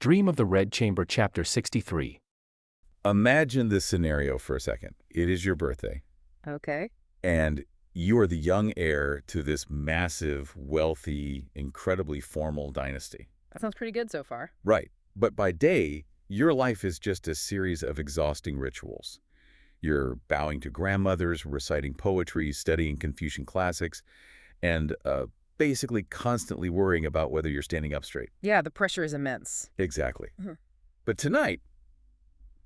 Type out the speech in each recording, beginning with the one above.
Dream of the Red Chamber, Chapter 63. Imagine this scenario for a second. It is your birthday, Okay. and you are the young heir to this massive, wealthy, incredibly formal dynasty. That sounds pretty good so far. Right. But by day, your life is just a series of exhausting rituals. You're bowing to grandmothers, reciting poetry, studying Confucian classics, and basically constantly worrying about whether you're standing up straight. Yeah, the pressure is immense. Exactly. Mhm. But tonight,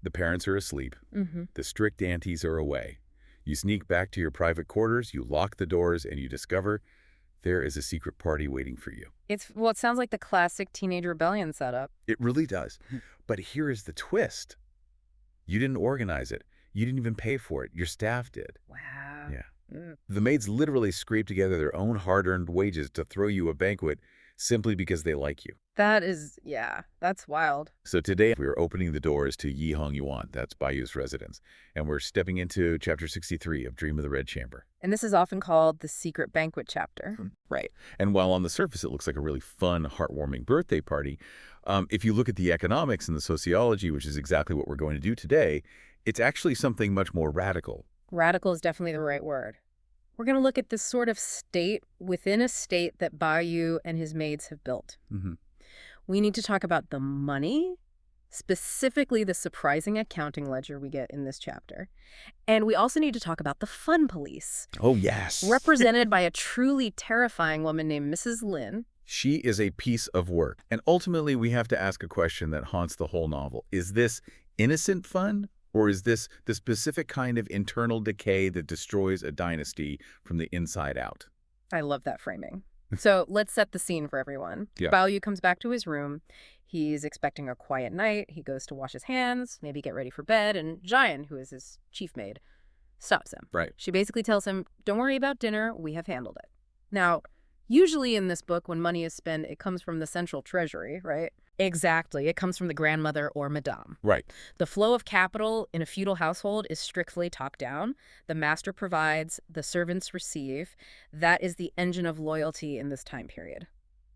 the parents are asleep. Mm-hmm. The strict aunties are away. You sneak back to your private quarters, you lock the doors, and you discover there is a secret party waiting for you. It sounds like the classic teenage rebellion setup. It really does. But here is the twist. You didn't organize it. You didn't even pay for it. Your staff did. Wow. Yeah. Mm. The maids literally scraped together their own hard-earned wages to throw you a banquet simply because they like you. That's wild. So today we're opening the doors to Yi Hong Yuan, that's Bayou's residence, and we're stepping into Chapter 63 of Dream of the Red Chamber. And this is often called the secret banquet chapter. Right. And while on the surface it looks like a really fun, heartwarming birthday party, if you look at the economics and the sociology, which is exactly what we're going to do today, it's actually something much more radical. Radical is definitely the right word. We're going to look at this sort of state within a state that Bayou and his maids have built. Mm-hmm. We need to talk about the money, specifically the surprising accounting ledger we get in this chapter. And we also need to talk about the fun police. Oh, yes. Represented by a truly terrifying woman named Mrs. Lin. She is a piece of work. And ultimately, we have to ask a question that haunts the whole novel. Is this innocent fun? Or is this the specific kind of internal decay that destroys a dynasty from the inside out? I love that framing. So let's set the scene for everyone. Yeah. Baoyu comes back to his room. He's expecting a quiet night. He goes to wash his hands, maybe get ready for bed, and Jian, who is his chief maid, stops him. Right. She basically tells him, don't worry about dinner, we have handled it. Now, usually in this book, when money is spent, it comes from the central treasury, right? Exactly. It comes from the grandmother or madame. Right. The flow of capital in a feudal household is strictly top-down. The master provides, the servants receive. That is the engine of loyalty in this time period.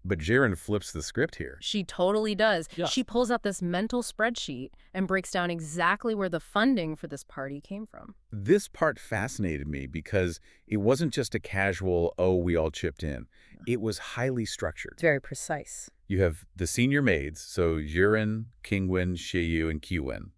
But Jiren flips the script here. She totally does. Yeah. She pulls out this mental spreadsheet and breaks down exactly where the funding for this party came from. This part fascinated me because it wasn't just a casual, oh, we all chipped in. It was highly structured. It's very precise. You have the senior maids, so Yuren, Qingwen, Shiyu, and Qiwen.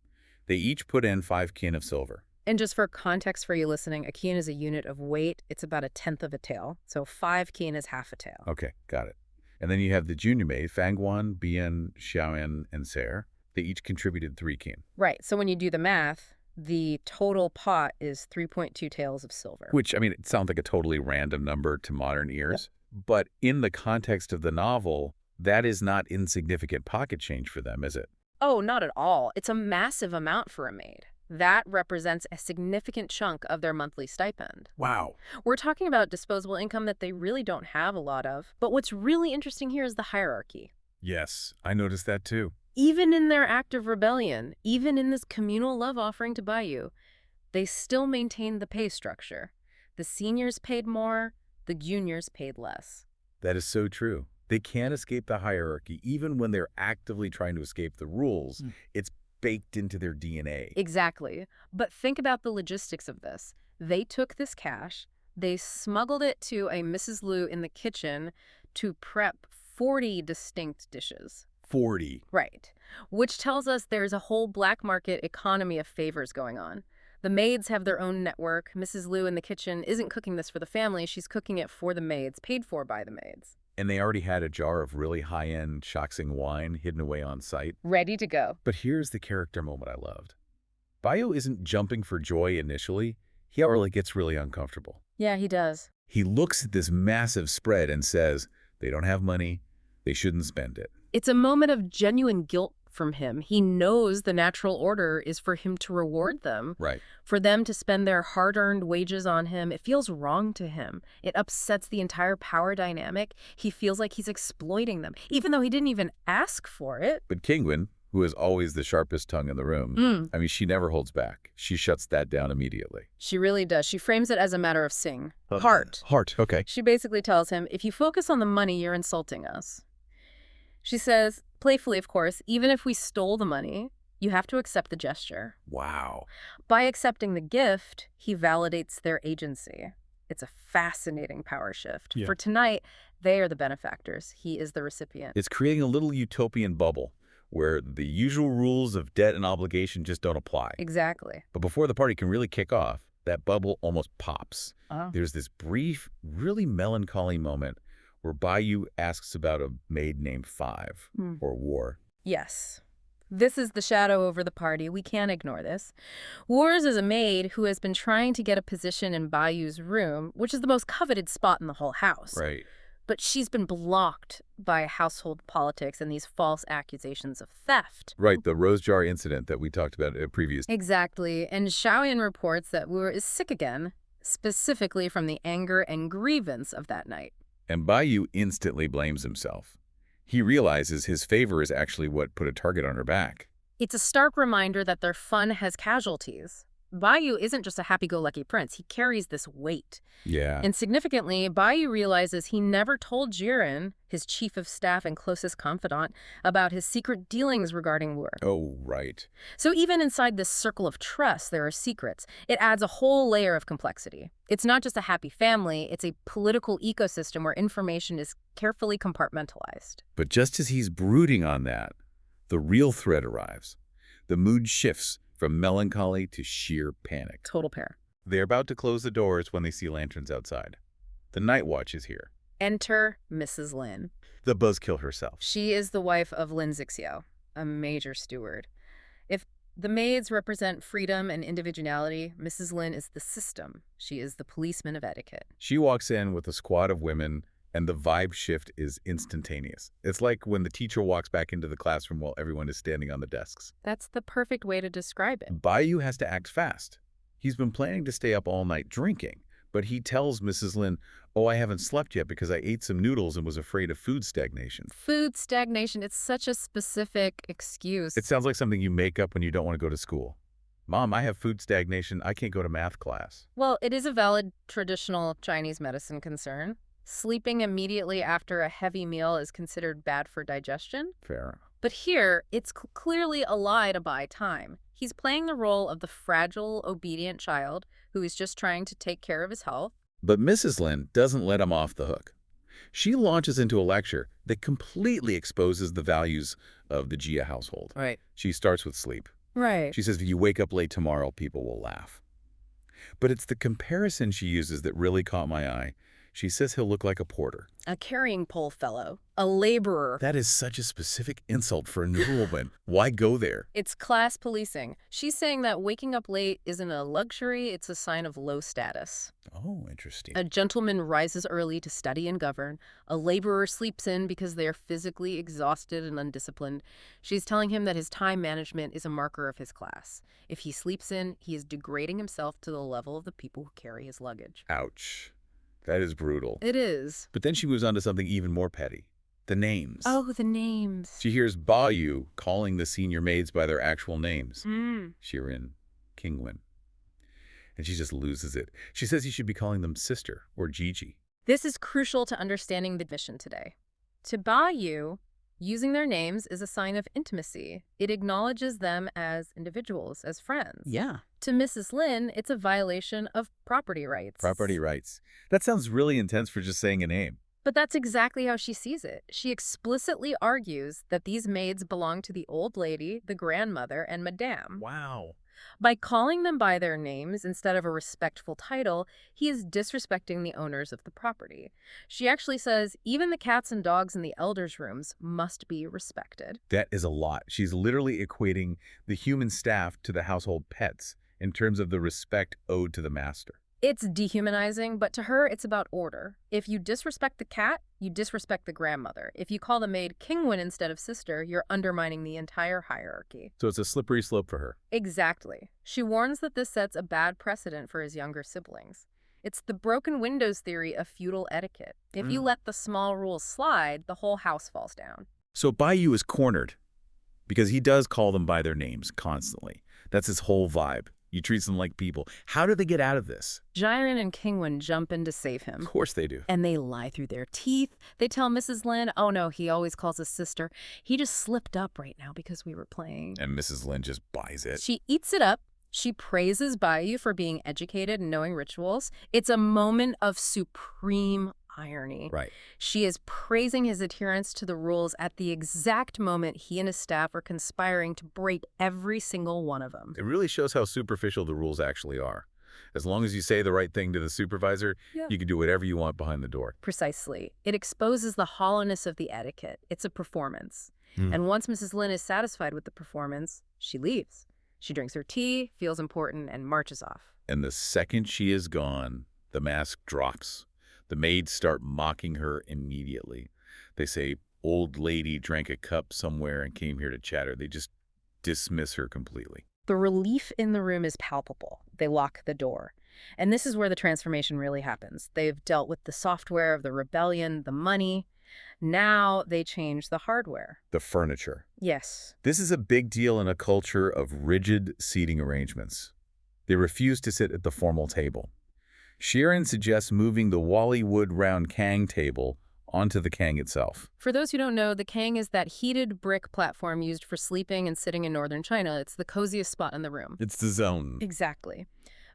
They each put in 5 kin of silver. And just for context for you listening, a kin is a unit of weight. It's about 1/10 of a tael. So 5 kin is half a tael. Okay, got it. And then you have the junior maid, Fangguan, Bian, Xiaoyan, and Ser. They each contributed 3 kin. Right. So when you do the math, the total pot is 3.2 taels of silver. Which, I mean, it sounds like a totally random number to modern ears. But in the context of the novel, that is not insignificant pocket change for them, is it? Oh, not at all. It's a massive amount for a maid. That represents a significant chunk of their monthly stipend. Wow. We're talking about disposable income that they really don't have a lot of. But what's really interesting here is the hierarchy. Yes, I noticed that too. Even in their act of rebellion, even in this communal love offering to Bayou, they still maintained the pay structure. The seniors paid more, the juniors paid less. That is so true. They can't escape the hierarchy, even when they're actively trying to escape the rules. It's baked into their DNA. Exactly. But think about the logistics of this. They took this cash, they smuggled it to a Mrs. Liu in the kitchen to prep 40 distinct dishes. 40. Right. Which tells us there's a whole black market economy of favors going on. The maids have their own network. Mrs. Liu in the kitchen isn't cooking this for the family. She's cooking it for the maids, paid for by the maids. And they already had a jar of really high-end Shaxing wine hidden away on site. Ready to go. But here's the character moment I loved. Bayo isn't jumping for joy initially. He already gets really uncomfortable. Yeah, he does. He looks at this massive spread and says, they don't have money, they shouldn't spend it. It's a moment of genuine guilt from him. He knows the natural order is for him to reward them. Right. For them to spend their hard-earned wages on him. It feels wrong to him. It upsets the entire power dynamic. He feels like he's exploiting them, even though he didn't even ask for it. But Qingwen, who is always the sharpest tongue in the room, I mean, she never holds back. She shuts that down immediately. She really does. She frames it as a matter of sing. Heart. Heart, okay. She basically tells him, if you focus on the money, you're insulting us. She says, playfully of course, even if we stole the money, you have to accept the gesture. Wow. By accepting the gift, he validates their agency. It's a fascinating power shift. Yeah. For tonight, they are the benefactors. He is the recipient. It's creating a little utopian bubble where the usual rules of debt and obligation just don't apply. Exactly. But before the party can really kick off, that bubble almost pops. Oh. There's this brief, really melancholy moment where Bayou asks about a maid named Five, or War. Yes. This is the shadow over the party. We can't ignore this. Wars is a maid who has been trying to get a position in Bayou's room, which is the most coveted spot in the whole house. Right. But she's been blocked by household politics and these false accusations of theft. Right, the rose jar incident that we talked about previous. Exactly. And Xiaoyan reports that Wu is sick again, specifically from the anger and grievance of that night. And Bayou instantly blames himself. He realizes his favor is actually what put a target on her back. It's a stark reminder that their fun has casualties. Bayou isn't just a happy-go-lucky prince. He carries this weight. Yeah. And significantly, Bayou realizes he never told Jiren, his chief of staff and closest confidant, about his secret dealings regarding Wu. Oh, right. So even inside this circle of trust, there are secrets. It adds a whole layer of complexity. It's not just a happy family, it's a political ecosystem where information is carefully compartmentalized. But just as he's brooding on that, the real threat arrives. The mood shifts from melancholy to sheer panic. Total pair. They're about to close the doors when they see lanterns outside. The night watch is here. Enter Mrs. Lin. The buzzkill herself. She is the wife of Lin Zixiao, a major steward. If the maids represent freedom and individuality, Mrs. Lin is the system. She is the policeman of etiquette. She walks in with a squad of women, and the vibe shift is instantaneous. It's like when the teacher walks back into the classroom while everyone is standing on the desks. That's the perfect way to describe it. Bayou has to act fast. He's been planning to stay up all night drinking, but he tells Mrs. Lin, "Oh, I haven't slept yet because I ate some noodles and was afraid of food stagnation." Food stagnation, it's such a specific excuse. It sounds like something you make up when you don't want to go to school. "Mom, I have food stagnation. I can't go to math class." Well, it is a valid traditional Chinese medicine concern. Sleeping immediately after a heavy meal is considered bad for digestion. Fair. But here, it's clearly a lie to buy time. He's playing the role of the fragile, obedient child who is just trying to take care of his health. But Mrs. Lin doesn't let him off the hook. She launches into a lecture that completely exposes the values of the Jia household. Right. She starts with sleep. Right. She says, if you wake up late tomorrow, people will laugh. But it's the comparison she uses that really caught my eye. She says he'll look like a porter. A carrying pole fellow. A laborer. That is such a specific insult for a nobleman. Why go there? It's class policing. She's saying that waking up late isn't a luxury, it's a sign of low status. Oh, interesting. A gentleman rises early to study and govern. A laborer sleeps in because they are physically exhausted and undisciplined. She's telling him that his time management is a marker of his class. If he sleeps in, he is degrading himself to the level of the people who carry his luggage. Ouch. That is brutal. It is. But then she moves on to something even more petty. The names. Oh, the names. She hears Bayou calling the senior maids by their actual names. Shirin, Qingwen. And she just loses it. She says he should be calling them sister or Gigi. This is crucial to understanding the mission today. To Bayou, using their names is a sign of intimacy. It acknowledges them as individuals, as friends. Yeah. To Mrs. Lin, it's a violation of property rights. Property rights. That sounds really intense for just saying a name. But that's exactly how she sees it. She explicitly argues that these maids belong to the old lady, the grandmother, and Madame. Wow. By calling them by their names instead of a respectful title, he is disrespecting the owners of the property. She actually says even the cats and dogs in the elders' rooms must be respected. That is a lot. She's literally equating the human staff to the household pets in terms of the respect owed to the master. It's dehumanizing, but to her, it's about order. If you disrespect the cat, you disrespect the grandmother. If you call the maid Qingwen instead of sister, you're undermining the entire hierarchy. So it's a slippery slope for her. Exactly. She warns that this sets a bad precedent for his younger siblings. It's the broken windows theory of feudal etiquette. If you let the small rules slide, the whole house falls down. So Bayou is cornered because he does call them by their names constantly. That's his whole vibe. You treat them like people. How do they get out of this? Jiren and Kingwon jump in to save him. Of course they do. And they lie through their teeth. They tell Mrs. Lin, oh no, he always calls us sister. He just slipped up right now because we were playing. And Mrs. Lin just buys it. She eats it up. She praises Baiyu for being educated and knowing rituals. It's a moment of supreme irony. Right. She is praising his adherence to the rules at the exact moment he and his staff are conspiring to break every single one of them. It really shows how superficial the rules actually are. As long as you say the right thing to the supervisor, you can do whatever you want behind the door. Precisely. It exposes the hollowness of the etiquette. It's a performance. And once Mrs. Lin is satisfied with the performance, she leaves. She drinks her tea, feels important, and marches off. And the second she is gone, the mask drops. The maids start mocking her immediately. They say, old lady drank a cup somewhere and came here to chatter. They just dismiss her completely. The relief in the room is palpable. They lock the door. And this is where the transformation really happens. They've dealt with the software of the rebellion, the money. Now they change the hardware. The furniture. Yes. This is a big deal in a culture of rigid seating arrangements. They refuse to sit at the formal table. Sheeran suggests moving the Wally wood round Kang table onto the Kang itself. For those who don't know, the Kang is that heated brick platform used for sleeping and sitting in northern China. It's the coziest spot in the room. It's the zone. Exactly.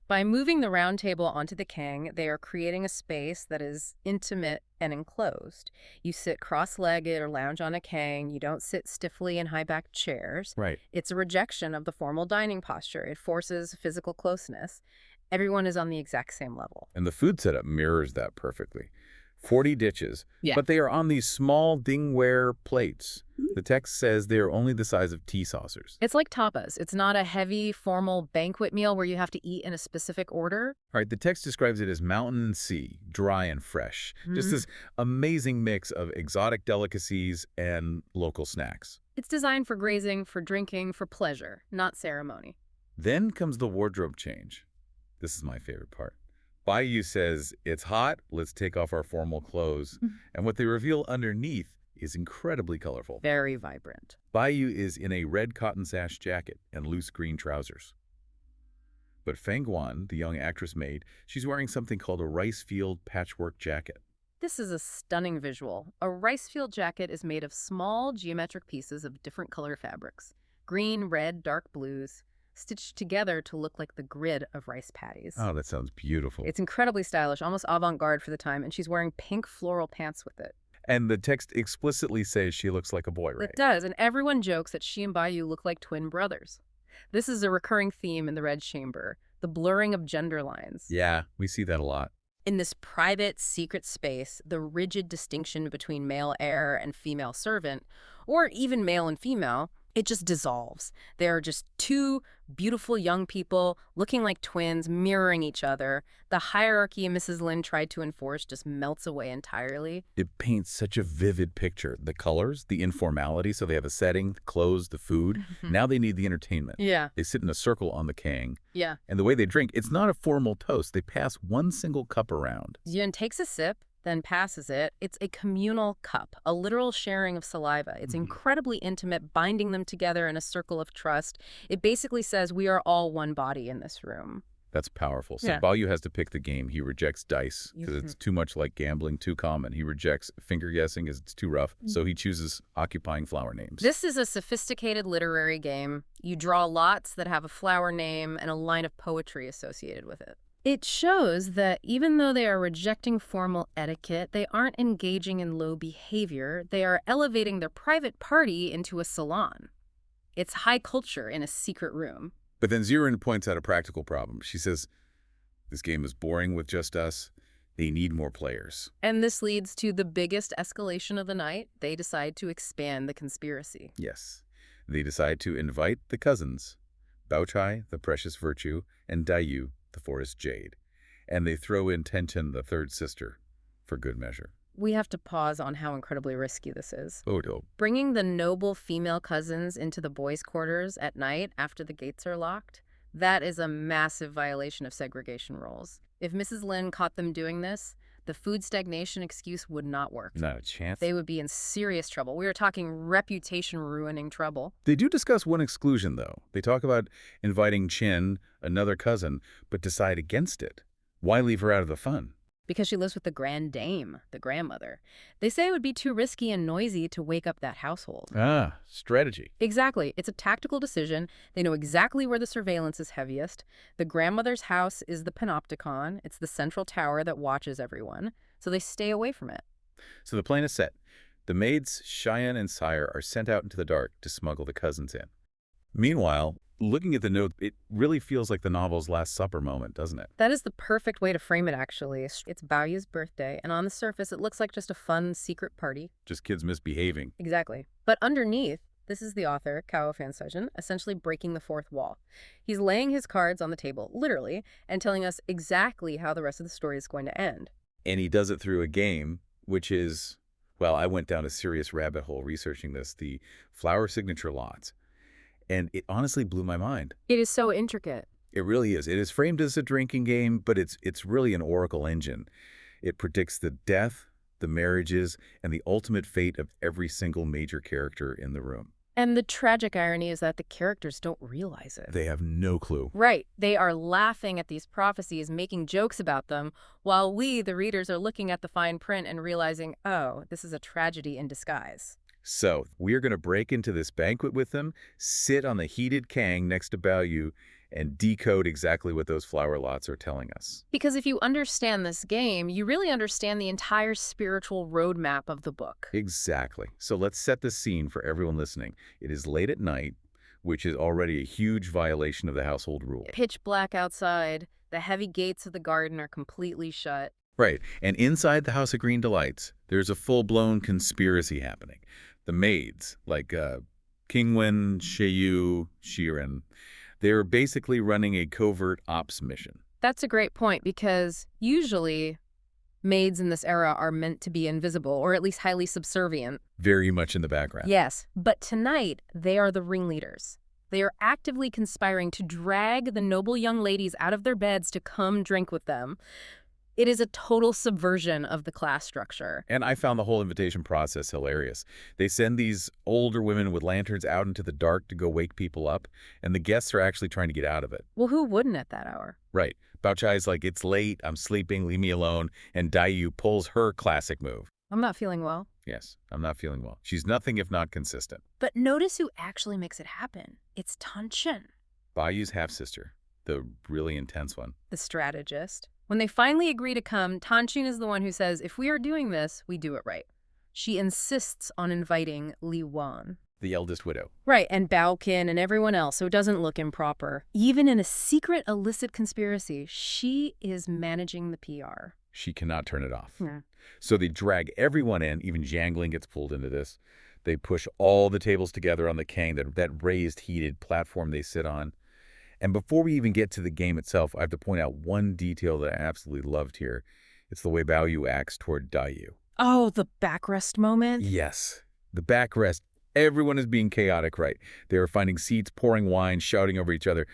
By moving the round table onto the Kang, they are creating a space that is intimate and enclosed. You sit cross-legged or lounge on a Kang. You don't sit stiffly in high-backed chairs. Right. It's a rejection of the formal dining posture. It forces physical closeness. Everyone is on the exact same level. And the food setup mirrors that perfectly. 40 dishes, Yeah. but they are on these small dingware plates. The text says they are only the size of tea saucers. It's like tapas. It's not a heavy, formal banquet meal where you have to eat in a specific order. All right, the text describes it as mountain and sea, dry and fresh. Just this amazing mix of exotic delicacies and local snacks. It's designed for grazing, for drinking, for pleasure, not ceremony. Then comes the wardrobe change. This is my favorite part. Baiyu says, it's hot, let's take off our formal clothes. And what they reveal underneath is incredibly colorful. Very vibrant. Baiyu is in a red cotton sash jacket and loose green trousers. But Feng Guan, the young actress maid, she's wearing something called a rice field patchwork jacket. This is a stunning visual. A rice field jacket is made of small geometric pieces of different color fabrics. Green, red, dark blues, stitched together to look like the grid of rice patties. Oh, that sounds beautiful. It's incredibly stylish, almost avant-garde for the time, and she's wearing pink floral pants with it. And the text explicitly says she looks like a boy, right? It does, and everyone jokes that she and Baiyu look like twin brothers. This is a recurring theme in the Red Chamber, the blurring of gender lines. Yeah, we see that a lot. In this private, secret space, the rigid distinction between male heir and female servant, or even male and female, it just dissolves. They are just two beautiful young people looking like twins, mirroring each other. The hierarchy Mrs. Lin tried to enforce just melts away entirely. It paints such a vivid picture. The colors, the informality, so they have a setting, the clothes, the food. Now they need the entertainment. Yeah. They sit in a circle on the Kang. Yeah. And the way they drink, it's not a formal toast. They pass one single cup around. Yun takes a sip, then passes it. It's a communal cup, a literal sharing of saliva. It's incredibly intimate, binding them together in a circle of trust. It basically says we are all one body in this room. That's powerful. So Yeah. Baiyu has to pick the game. He rejects dice because it's too much like gambling, too common. He rejects finger guessing as it's too rough. So he chooses occupying flower names. This is a sophisticated literary game. You draw lots that have a flower name and a line of poetry associated with it. It shows that even though they are rejecting formal etiquette, they aren't engaging in low behavior. They are elevating their private party into a salon. It's high culture in a secret room. But then Zirin points out a practical problem. She says, this game is boring with just us. They need more players. And this leads to the biggest escalation of the night. They decide to expand the conspiracy. Yes. They decide to invite the cousins, Baochai, the precious virtue, and Daiyu, the forest jade. And they throw in Tenchen, the third sister, for good measure. We have to pause on how incredibly risky this is. Oh, no. Bringing the noble female cousins into the boys' quarters at night after the gates are locked, that is a massive violation of segregation rules. If Mrs. Lin caught them doing this, The food stagnation excuse would not work. Not a chance. They would be in serious trouble. We are talking reputation-ruining trouble. They do discuss one exclusion, though. They talk about inviting Chin, another cousin, but decide against it. Why leave her out of the fun? Because she lives with the grand dame, the grandmother. They say it would be too risky and noisy to wake up that household. Ah, strategy. Exactly. It's a tactical decision. They know exactly where the surveillance is heaviest. The grandmother's house is the panopticon. It's the central tower that watches everyone. So they stay away from it. So the plan is set. The maids, Cheyenne and Sire, are sent out into the dark to smuggle the cousins in. Meanwhile, looking at the note, it really feels like the novel's Last Supper moment, doesn't it? That is the perfect way to frame it, actually. It's Baoyu's birthday, and on the surface, it looks like just a fun, secret party. Just kids misbehaving. Exactly. But underneath, this is the author, Cao Fansajin, essentially breaking the fourth wall. He's laying his cards on the table, literally, and telling us exactly how the rest of the story is going to end. And he does it through a game, which is, well, I went down a serious rabbit hole researching this, the flower signature lots. And it honestly blew my mind. It is so intricate. It really is. It is framed as a drinking game, but it's really an oracle engine. It predicts the death, the marriages, and the ultimate fate of every single major character in the room. And the tragic irony is that the characters don't realize it. They have no clue. Right. They are laughing at these prophecies, making jokes about them, while we, the readers, are looking at the fine print and realizing, oh, this is a tragedy in disguise. So we're going to break into this banquet with them, sit on the heated kang next to Baoyu, and decode exactly what those flower lots are telling us. Because if you understand this game, you really understand the entire spiritual roadmap of the book. Exactly. So let's set the scene for everyone listening. It is late at night, which is already a huge violation of the household rule. Pitch black outside. The heavy gates of the garden are completely shut. Right. And inside the House of Green Delights, there's a full-blown conspiracy happening. The maids, like Qingwen, Sheiyu, Shiren, they're basically running a covert ops mission. That's a great point, because usually maids in this era are meant to be invisible, or at least highly subservient. Very much in the background. Yes, but tonight they are the ringleaders. They are actively conspiring to drag the noble young ladies out of their beds to come drink with them. It is a total subversion of the class structure. And I found the whole invitation process hilarious. They send these older women with lanterns out into the dark to go wake people up, and the guests are actually trying to get out of it. Well, who wouldn't at that hour? Right. Bao Chai's like, it's late, I'm sleeping, leave me alone, and Daiyu pulls her classic move. I'm not feeling well. Yes, I'm not feeling well. She's nothing if not consistent. But notice who actually makes it happen. It's Tanshin, Baoyu's half-sister, the really intense one. the strategist. When they finally agree to come, Tanshin is the one who says, if we are doing this, we do it right. She insists on inviting Li Wan. The eldest widow. Right, and Baoqin and everyone else, so it doesn't look improper. Even in a secret illicit conspiracy, she is managing the PR. She cannot turn it off. Yeah. So they drag everyone in, even Jiangling gets pulled into this. They push all the tables together on the kang, that raised, heated platform they sit on. And before we even get to the game itself, I have to point out one detail that I absolutely loved here. It's the way Baoyu acts toward Daiyu. Oh, the backrest moment? Yes. The backrest. Everyone is being chaotic, right? They are finding seats, pouring wine, shouting over each other.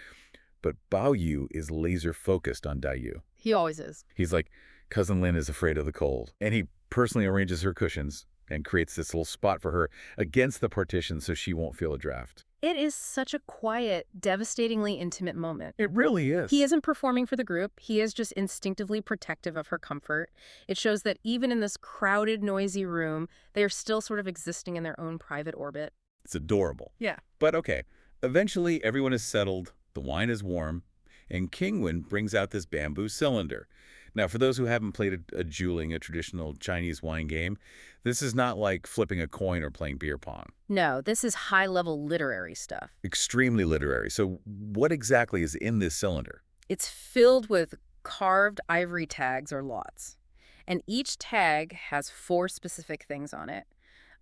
But Baoyu is laser-focused on Daiyu. He always is. He's like, Cousin Lin is afraid of the cold. And he personally arranges her cushions and creates this little spot for her against the partition so she won't feel a draft. It is such a quiet, devastatingly intimate moment. It really is. He isn't performing for the group. He is just instinctively protective of her comfort. It shows that even in this crowded, noisy room, they are still sort of existing in their own private orbit. It's adorable. Yeah. But okay, eventually everyone is settled, the wine is warm, and Qingwen brings out this bamboo cylinder. Now, for those who haven't played a juling, a traditional Chinese wine game, this is not like flipping a coin or playing beer pong. No, this is high-level literary stuff. Extremely literary. So what exactly is in this cylinder? It's filled with carved ivory tags or lots. And each tag has 4 specific things on it.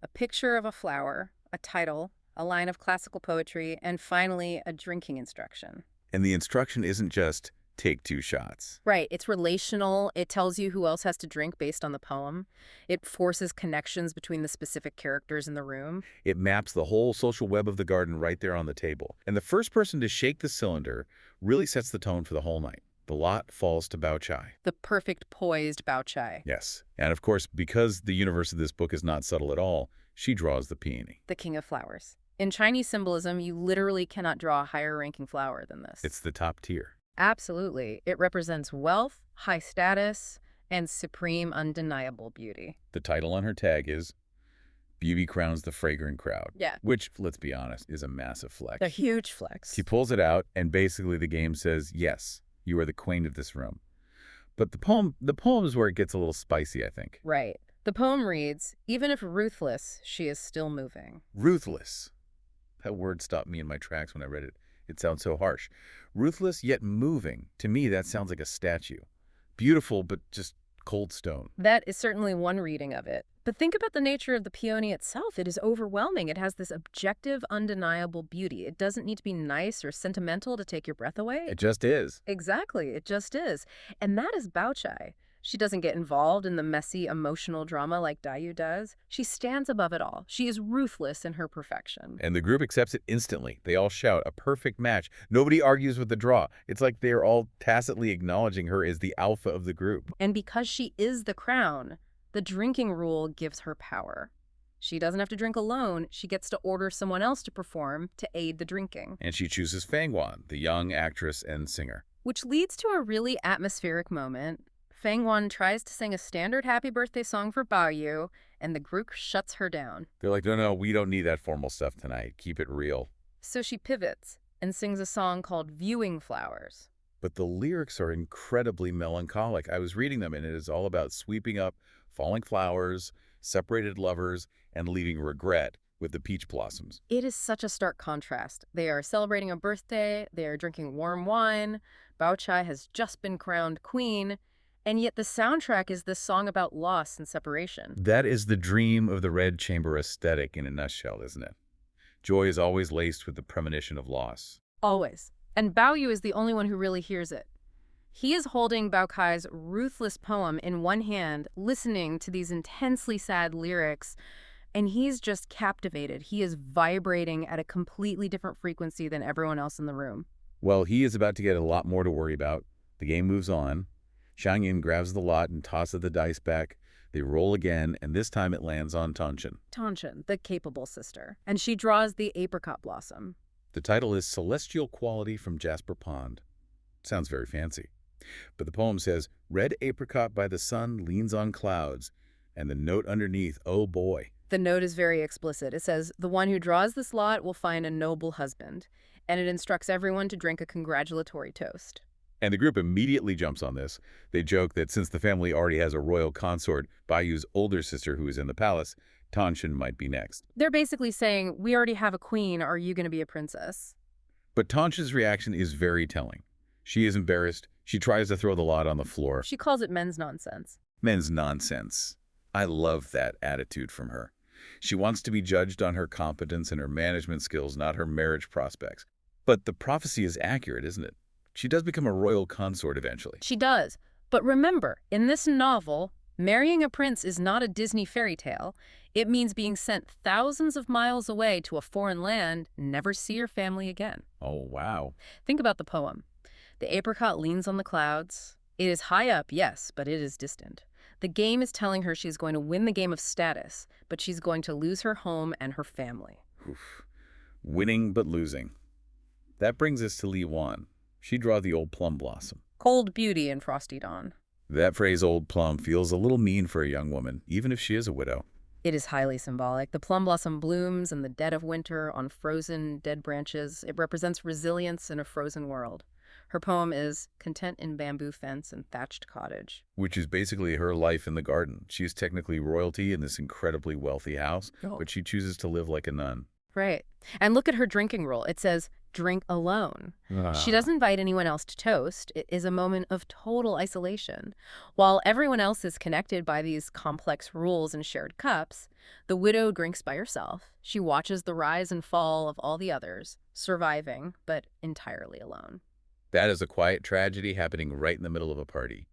A picture of a flower, a title, a line of classical poetry, and finally, a drinking instruction. And the instruction isn't just take 2 shots. Right. It's relational. It tells you who else has to drink based on the poem. It forces connections between the specific characters in the room. It maps the whole social web of the garden right there on the table. And the first person to shake the cylinder really sets the tone for the whole night. The lot falls to Bao Chai. The perfect poised Bao Chai, Yes. And of course, because the universe of this book is not subtle at all, she draws the peony. the king of flowers. In Chinese symbolism, you literally cannot draw a higher-ranking flower than this. It's the top tier. Absolutely. It represents wealth, high status, and supreme undeniable beauty. The title on her tag is Beauty Crowns the Fragrant Crowd. Yeah. Which, let's be honest, is a massive flex. A huge flex. She pulls it out, and basically the game says, yes, you are the queen of this room. But the poem is where it gets a little spicy, I think. Right. The poem reads, even if ruthless, she is still moving. Ruthless. That word stopped me in my tracks when I read it. It sounds so harsh. Ruthless yet moving. To me, that sounds like a statue. Beautiful, but just cold stone. That is certainly one reading of it. But think about the nature of the peony itself. It is overwhelming. It has this objective, undeniable beauty. It doesn't need to be nice or sentimental to take your breath away. It just is. Exactly. It just is. And that is Bao Chai. She doesn't get involved in the messy, emotional drama like Dayu does. She stands above it all. She is ruthless in her perfection. And the group accepts it instantly. They all shout, a perfect match. Nobody argues with the draw. It's like they're all tacitly acknowledging her as the alpha of the group. And because she is the crown, the drinking rule gives her power. She doesn't have to drink alone. She gets to order someone else to perform to aid the drinking. And she chooses Fang Wan, the young actress and singer. Which leads to a really atmospheric moment. Fang Wan tries to sing a standard happy birthday song for Bao Yu, and the group shuts her down. They're like, no, we don't need that formal stuff tonight. Keep it real. So she pivots and sings a song called Viewing Flowers. But the lyrics are incredibly melancholic. I was reading them, and it is all about sweeping up falling flowers, separated lovers, and leaving regret with the peach blossoms. It is such a stark contrast. They are celebrating a birthday, they are drinking warm wine, Bao Chai has just been crowned queen, and yet the soundtrack is this song about loss and separation. That is the dream of the Red Chamber aesthetic in a nutshell, isn't it? Joy is always laced with the premonition of loss. Always. And Bao Yu is the only one who really hears it. He is holding Bao Kai's ruthless poem in one hand, listening to these intensely sad lyrics, and he's just captivated. He is vibrating at a completely different frequency than everyone else in the room. Well, he is about to get a lot more to worry about. The game moves on. Xiang Yin grabs the lot and tosses the dice back. They roll again, and this time it lands on Tanshin. Tanshin, the capable sister, and she draws the apricot blossom. The title is Celestial Quality from Jasper Pond. Sounds very fancy. But the poem says, red apricot by the sun leans on clouds, and the note underneath, oh boy. The note is very explicit. It says, the one who draws this lot will find a noble husband, and it instructs everyone to drink a congratulatory toast. And the group immediately jumps on this. They joke that since the family already has a royal consort, Bayu's older sister who is in the palace, Tanshin might be next. They're basically saying, we already have a queen, are you going to be a princess? But Tanshin's reaction is very telling. She is embarrassed. She tries to throw the lot on the floor. She calls it men's nonsense. Men's nonsense. I love that attitude from her. She wants to be judged on her competence and her management skills, not her marriage prospects. But the prophecy is accurate, isn't it? She does become a royal consort eventually. She does. But remember, in this novel, marrying a prince is not a Disney fairy tale. It means being sent thousands of miles away to a foreign land, never see your family again. Oh, wow. Think about the poem. The apricot leans on the clouds. It is high up, yes, but it is distant. The game is telling her she's going to win the game of status, but she's going to lose her home and her family. Oof. Winning but losing. That brings us to Li Wan. She draw the old plum blossom. Cold beauty in frosty dawn. That phrase, old plum, feels a little mean for a young woman, even if she is a widow. It is highly symbolic. The plum blossom blooms in the dead of winter on frozen, dead branches. It represents resilience in a frozen world. Her poem is Content in Bamboo Fence and Thatched Cottage. Which is basically her life in the garden. She is technically royalty in this incredibly wealthy house, but she chooses to live like a nun. Right. And look at her drinking rule. It says, drink alone. She doesn't invite anyone else to toast. It is a moment of total isolation. While everyone else is connected by these complex rules and shared cups, the widow drinks by herself. She watches the rise and fall of all the others, surviving, but entirely alone. That is a quiet tragedy happening right in the middle of a party.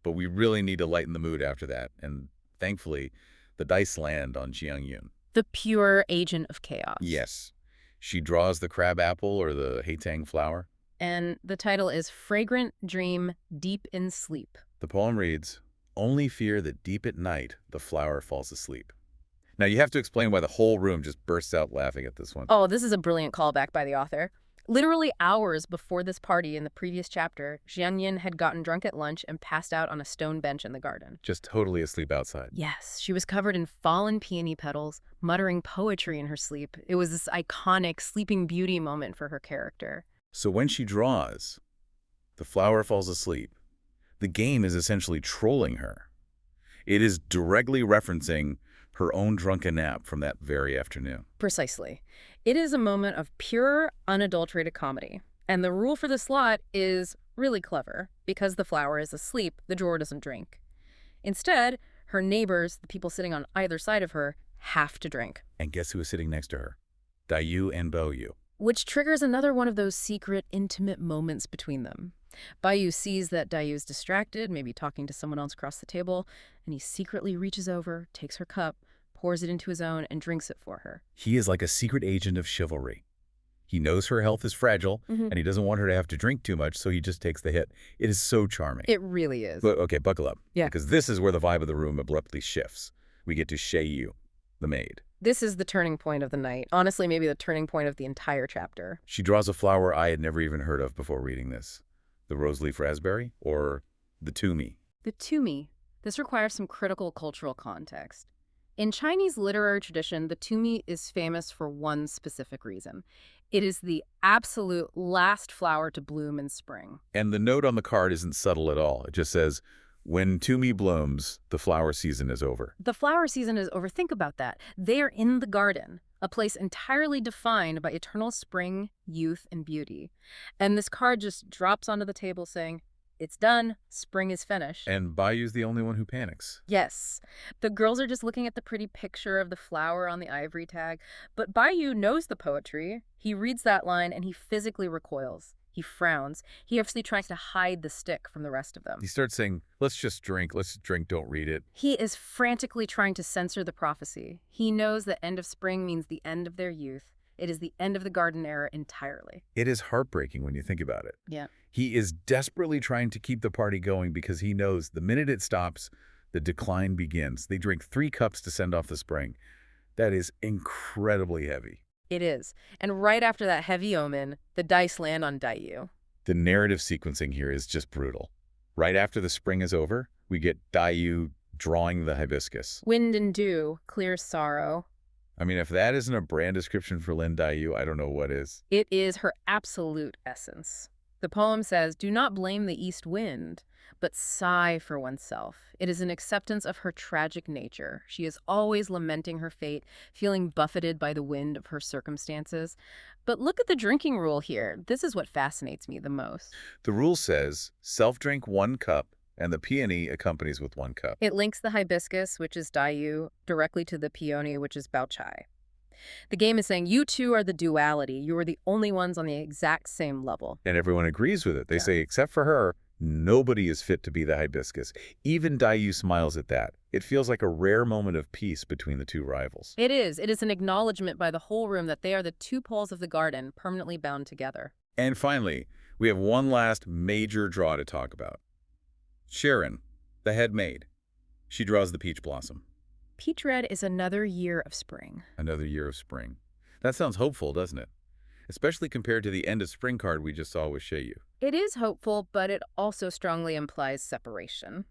But we really need to lighten the mood after that, and thankfully, the dice land on Jiang Yun. The pure agent of chaos. Yes. She draws the crab apple or the heitang flower. and the title is Fragrant Dream Deep in Sleep. The poem reads, "Only fear that deep at night the flower falls asleep." Now you have to explain why the whole room just bursts out laughing at this one. Oh, this is a brilliant callback by the author. Literally hours before this party in the previous chapter, Jian had gotten drunk at lunch and passed out on a stone bench in the garden. Just totally asleep outside. Yes, she was covered in fallen peony petals, muttering poetry in her sleep. It was this iconic Sleeping Beauty moment for her character. So when she draws, the flower falls asleep. The game is essentially trolling her. It is directly referencing her own drunken nap from that very afternoon. Precisely. It is a moment of pure, unadulterated comedy. And the rule for this lot is really clever. Because the flower is asleep, the drawer doesn't drink. Instead, her neighbors, the people sitting on either side of her, have to drink. And guess who is sitting next to her? Dayu and Boyu. Which triggers another one of those secret, intimate moments between them. Bayu sees that Dayu's distracted, maybe talking to someone else across the table, and he secretly reaches over, takes her cup, pours it into his own, and drinks it for her. He is like a secret agent of chivalry. He knows her health is fragile, and he doesn't want her to have to drink too much, so he just takes the hit. It is so charming. It really is. But, okay, buckle up. Yeah. Because this is where the vibe of the room abruptly shifts. We get to Shei, the maid. This is the turning point of the night. Honestly, maybe the turning point of the entire chapter. She draws a flower I had never even heard of before reading this. The rose-leaf raspberry or the tumi? The tumi. This requires some critical cultural context. In Chinese literary tradition, the tumi is famous for one specific reason. It is the absolute last flower to bloom in spring. And the note on the card isn't subtle at all. It just says, "When tumi blooms, the flower season is over." The flower season is over. Think about that. They are in the garden, a place entirely defined by eternal spring, youth, and beauty. And this card just drops onto the table saying, it's done, spring is finished. And Bayu's the only one who panics. Yes. The girls are just looking at the pretty picture of the flower on the ivory tag. But Bayu knows the poetry. He reads that line and he physically recoils. He frowns. He obviously tries to hide the stick from the rest of them. He starts saying, let's just drink, don't read it. He is frantically trying to censor the prophecy. He knows that end of spring means the end of their youth. It is the end of the garden era entirely. It is heartbreaking when you think about it. Yeah. He is desperately trying to keep the party going because he knows the minute it stops, the decline begins. They drink 3 cups to send off the spring. That is incredibly heavy. It is. And right after that heavy omen, the dice land on Dayu. The narrative sequencing here is just brutal. Right after the spring is over, we get Dayu drawing the hibiscus. Wind and dew clears sorrow. I mean, if that isn't a brand description for Lin Dayu, I don't know what is. It is her absolute essence. The poem says, do not blame the east wind, but sigh for oneself. It is an acceptance of her tragic nature. She is always lamenting her fate, feeling buffeted by the wind of her circumstances. But look at the drinking rule here. This is what fascinates me the most. The rule says, self-drink 1 cup, and the peony accompanies with 1 cup. It links the hibiscus, which is Dayu, directly to the peony, which is Bao Chai. The game is saying, you two are the duality. You are the only ones on the exact same level. And everyone agrees with it. They say, except for her, nobody is fit to be the hibiscus. Even Dayu smiles at that. It feels like a rare moment of peace between the 2 rivals. It is. It is an acknowledgement by the whole room that they are the 2 poles of the garden, permanently bound together. And finally, we have one last major draw to talk about. Sharon, the head maid. She draws the peach blossom. Peach red is another year of spring. Another year of spring. That sounds hopeful, doesn't it? Especially compared to the end of spring card we just saw with Sheiyu. It is hopeful, but it also strongly implies separation.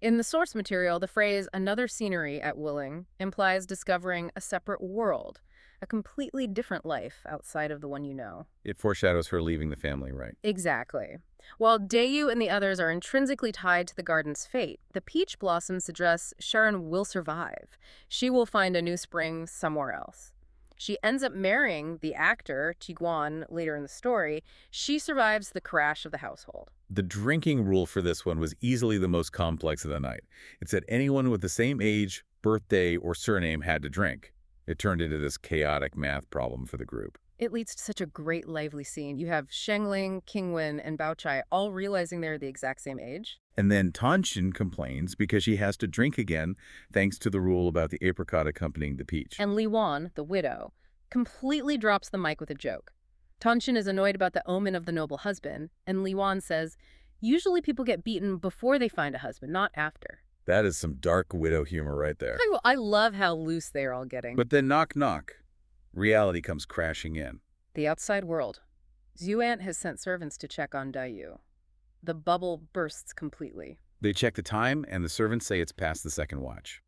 In the source material, the phrase another scenery at Willing implies discovering a separate world, a completely different life outside of the one you know. It foreshadows her leaving the family, right? Exactly. While Dayu and the others are intrinsically tied to the garden's fate, the peach blossom suggests Sharon will survive. She will find a new spring somewhere else. She ends up marrying the actor, Tiguan, later in the story. She survives the crash of the household. The drinking rule for this one was easily the most complex of the night. It said anyone with the same age, birthday, or surname had to drink. It turned into this chaotic math problem for the group. It leads to such a great lively scene. You have Shengling, Qingwen, and Bao Chai all realizing they're the exact same age. And then Tanshin complains because she has to drink again thanks to the rule about the apricot accompanying the peach. And Li Wan, the widow, completely drops the mic with a joke. Tongchen is annoyed about the omen of the noble husband, and Li Wan says, usually people get beaten before they find a husband, not after. That is some dark widow humor right there. I love how loose they're all getting. But then knock knock. Reality comes crashing in. The outside world. Zhuant has sent servants to check on Dayu. The bubble bursts completely. They check the time, and the servants say it's past the second watch.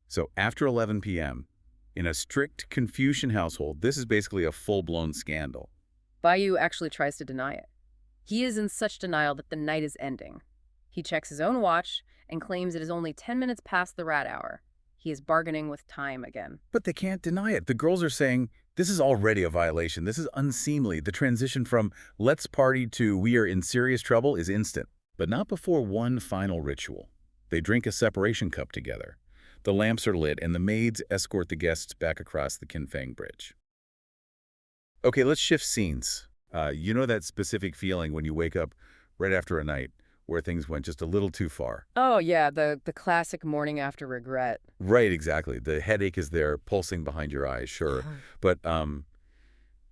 So after 11 p.m., in a strict Confucian household, this is basically a full-blown scandal. Bayu actually tries to deny it. He is in such denial that the night is ending. He checks his own watch and claims it is only 10 minutes past the rat hour. He is bargaining with time again. But they can't deny it. The girls are saying, this is already a violation. This is unseemly. The transition from let's party to we are in serious trouble is instant. But not before one final ritual. They drink a separation cup together. The lamps are lit, and the maids escort the guests back across the Kinfang Bridge. Okay, let's shift scenes. You know that specific feeling when you wake up right after a night where things went just a little too far? Oh, yeah, the classic morning after regret. Right, exactly. The headache is there, pulsing behind your eyes, sure. But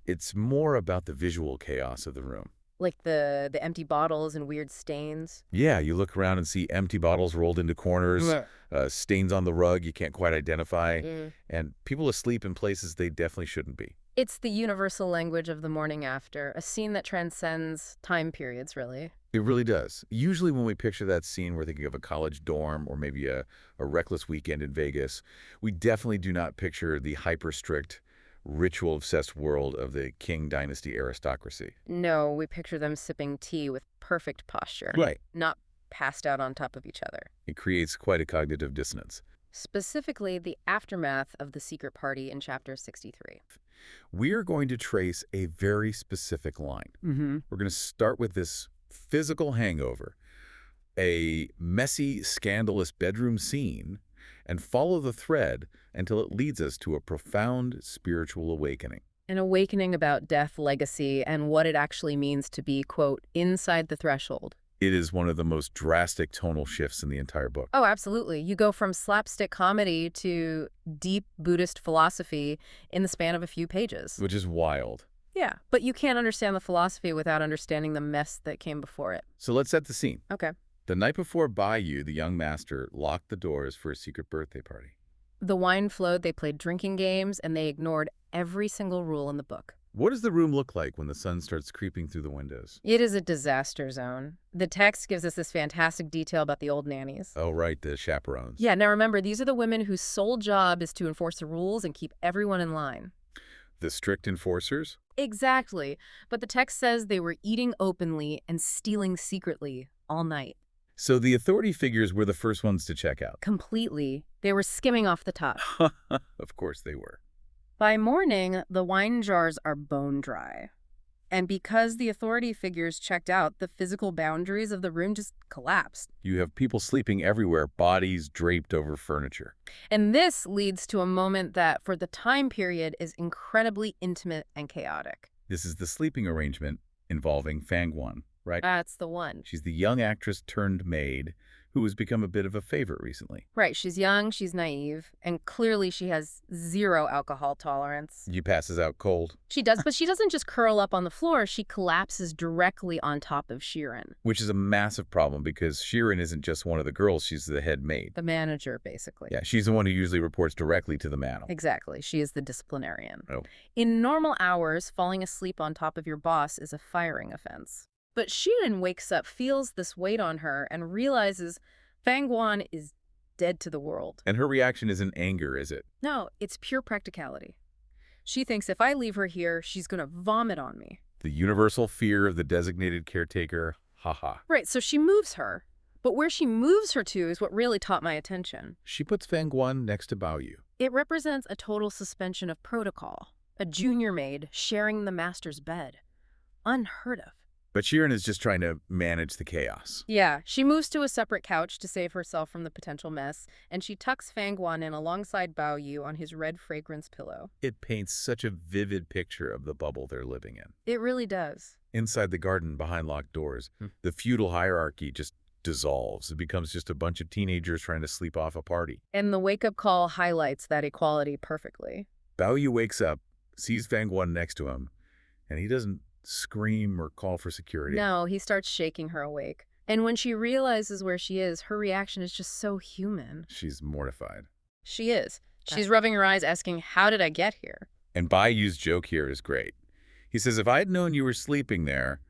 it's more about the visual chaos of the room. Like the empty bottles and weird stains. Yeah, you look around and see empty bottles rolled into corners, stains on the rug you can't quite identify, and people asleep in places they definitely shouldn't be. It's the universal language of the morning after, a scene that transcends time periods, really. It really does. Usually when we picture that scene, we're thinking of a college dorm or maybe a reckless weekend in Vegas. We definitely do not picture the hyper-strict, ritual-obsessed world of the Qing dynasty aristocracy. No, we picture them sipping tea with perfect posture. Right. Not passed out on top of each other. It creates quite a cognitive dissonance. Specifically, the aftermath of the secret party in Chapter 63. We are going to trace a very specific line. We're going to start with this physical hangover, a messy, scandalous bedroom scene, and follow the thread until it leads us to a profound spiritual awakening. An awakening about death, legacy, and what it actually means to be, quote, inside the threshold. It is one of the most drastic tonal shifts in the entire book. Oh, absolutely. You go from slapstick comedy to deep Buddhist philosophy in the span of a few pages. Which is wild. Yeah, but you can't understand the philosophy without understanding the mess that came before it. So let's set the scene. Okay. The night before Bayu, the young master, locked the doors for a secret birthday party. The wine flowed, they played drinking games, and they ignored every single rule in the book. What does the room look like when the sun starts creeping through the windows? It is a disaster zone. The text gives us this fantastic detail about the old nannies. Oh, right, the chaperones. Yeah, now remember, these are the women whose sole job is to enforce the rules and keep everyone in line. The strict enforcers? Exactly. But the text says they were eating openly and stealing secretly all night. So the authority figures were the first ones to check out. Completely. They were skimming off the top. Of course they were. By morning, the wine jars are bone dry. And because the authority figures checked out, the physical boundaries of the room just collapsed. You have people sleeping everywhere, bodies draped over furniture. And this leads to a moment that, for the time period, is incredibly intimate and chaotic. This is the sleeping arrangement involving Fangguan, right? That's the one. She's the young actress turned maid who has become a bit of a favorite recently. Right, she's young, she's naive, and clearly she has zero alcohol tolerance. She passes out cold. She does, but she doesn't just curl up on the floor, she collapses directly on top of Shirin. Which is a massive problem because Shirin isn't just one of the girls, she's the head maid. The manager, basically. Yeah, she's the one who usually reports directly to the madam. Exactly, she is the disciplinarian. Oh. In normal hours, falling asleep on top of your boss is a firing offense. But Shirin wakes up, feels this weight on her, and realizes Fangguan is dead to the world. And her reaction isn't anger, is it? No, it's pure practicality. She thinks if I leave her here, she's going to vomit on me. The universal fear of the designated caretaker, haha. Right, so she moves her. But where she moves her to is what really caught my attention. She puts Fangguan next to Baoyu. It represents a total suspension of protocol. A junior maid sharing the master's bed. Unheard of. But Shirin is just trying to manage the chaos. Yeah, she moves to a separate couch to save herself from the potential mess, and she tucks Fangguan in alongside Baoyu on his red fragrance pillow. It paints such a vivid picture of the bubble they're living in. It really does. Inside the garden, behind locked doors, the feudal hierarchy just dissolves. It becomes just a bunch of teenagers trying to sleep off a party. And the wake-up call highlights that equality perfectly. Baoyu wakes up, sees Fangguan next to him, And he doesn't scream or call for security. No, he starts shaking her awake. And when she realizes where she is, her reaction is just so human. She's mortified. She is. She's rubbing her eyes, asking, how did I get here? And Bayou's joke here is great. He says, if I had known you were sleeping there,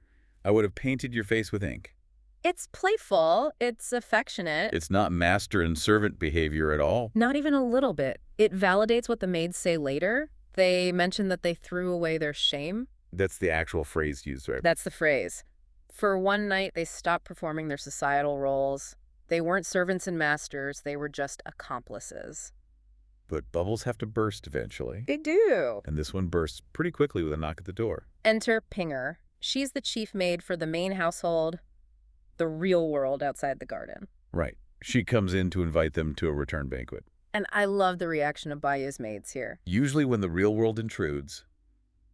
I would have painted your face with ink. It's playful. It's affectionate. It's not master and servant behavior at all. Not even a little bit. It validates what the maids say later. They mention that they threw away their shame. That's the actual phrase used, right? That's the phrase. For one night, they stopped performing their societal roles. They weren't servants and masters. They were just accomplices. But bubbles have to burst eventually. They do. And this one bursts pretty quickly with a knock at the door. Enter Pinger. She's the chief maid for the main household, the real world outside the garden. Right. She comes in to invite them to a return banquet. And I love the reaction of Bayou's maids here. Usually when the real world intrudes,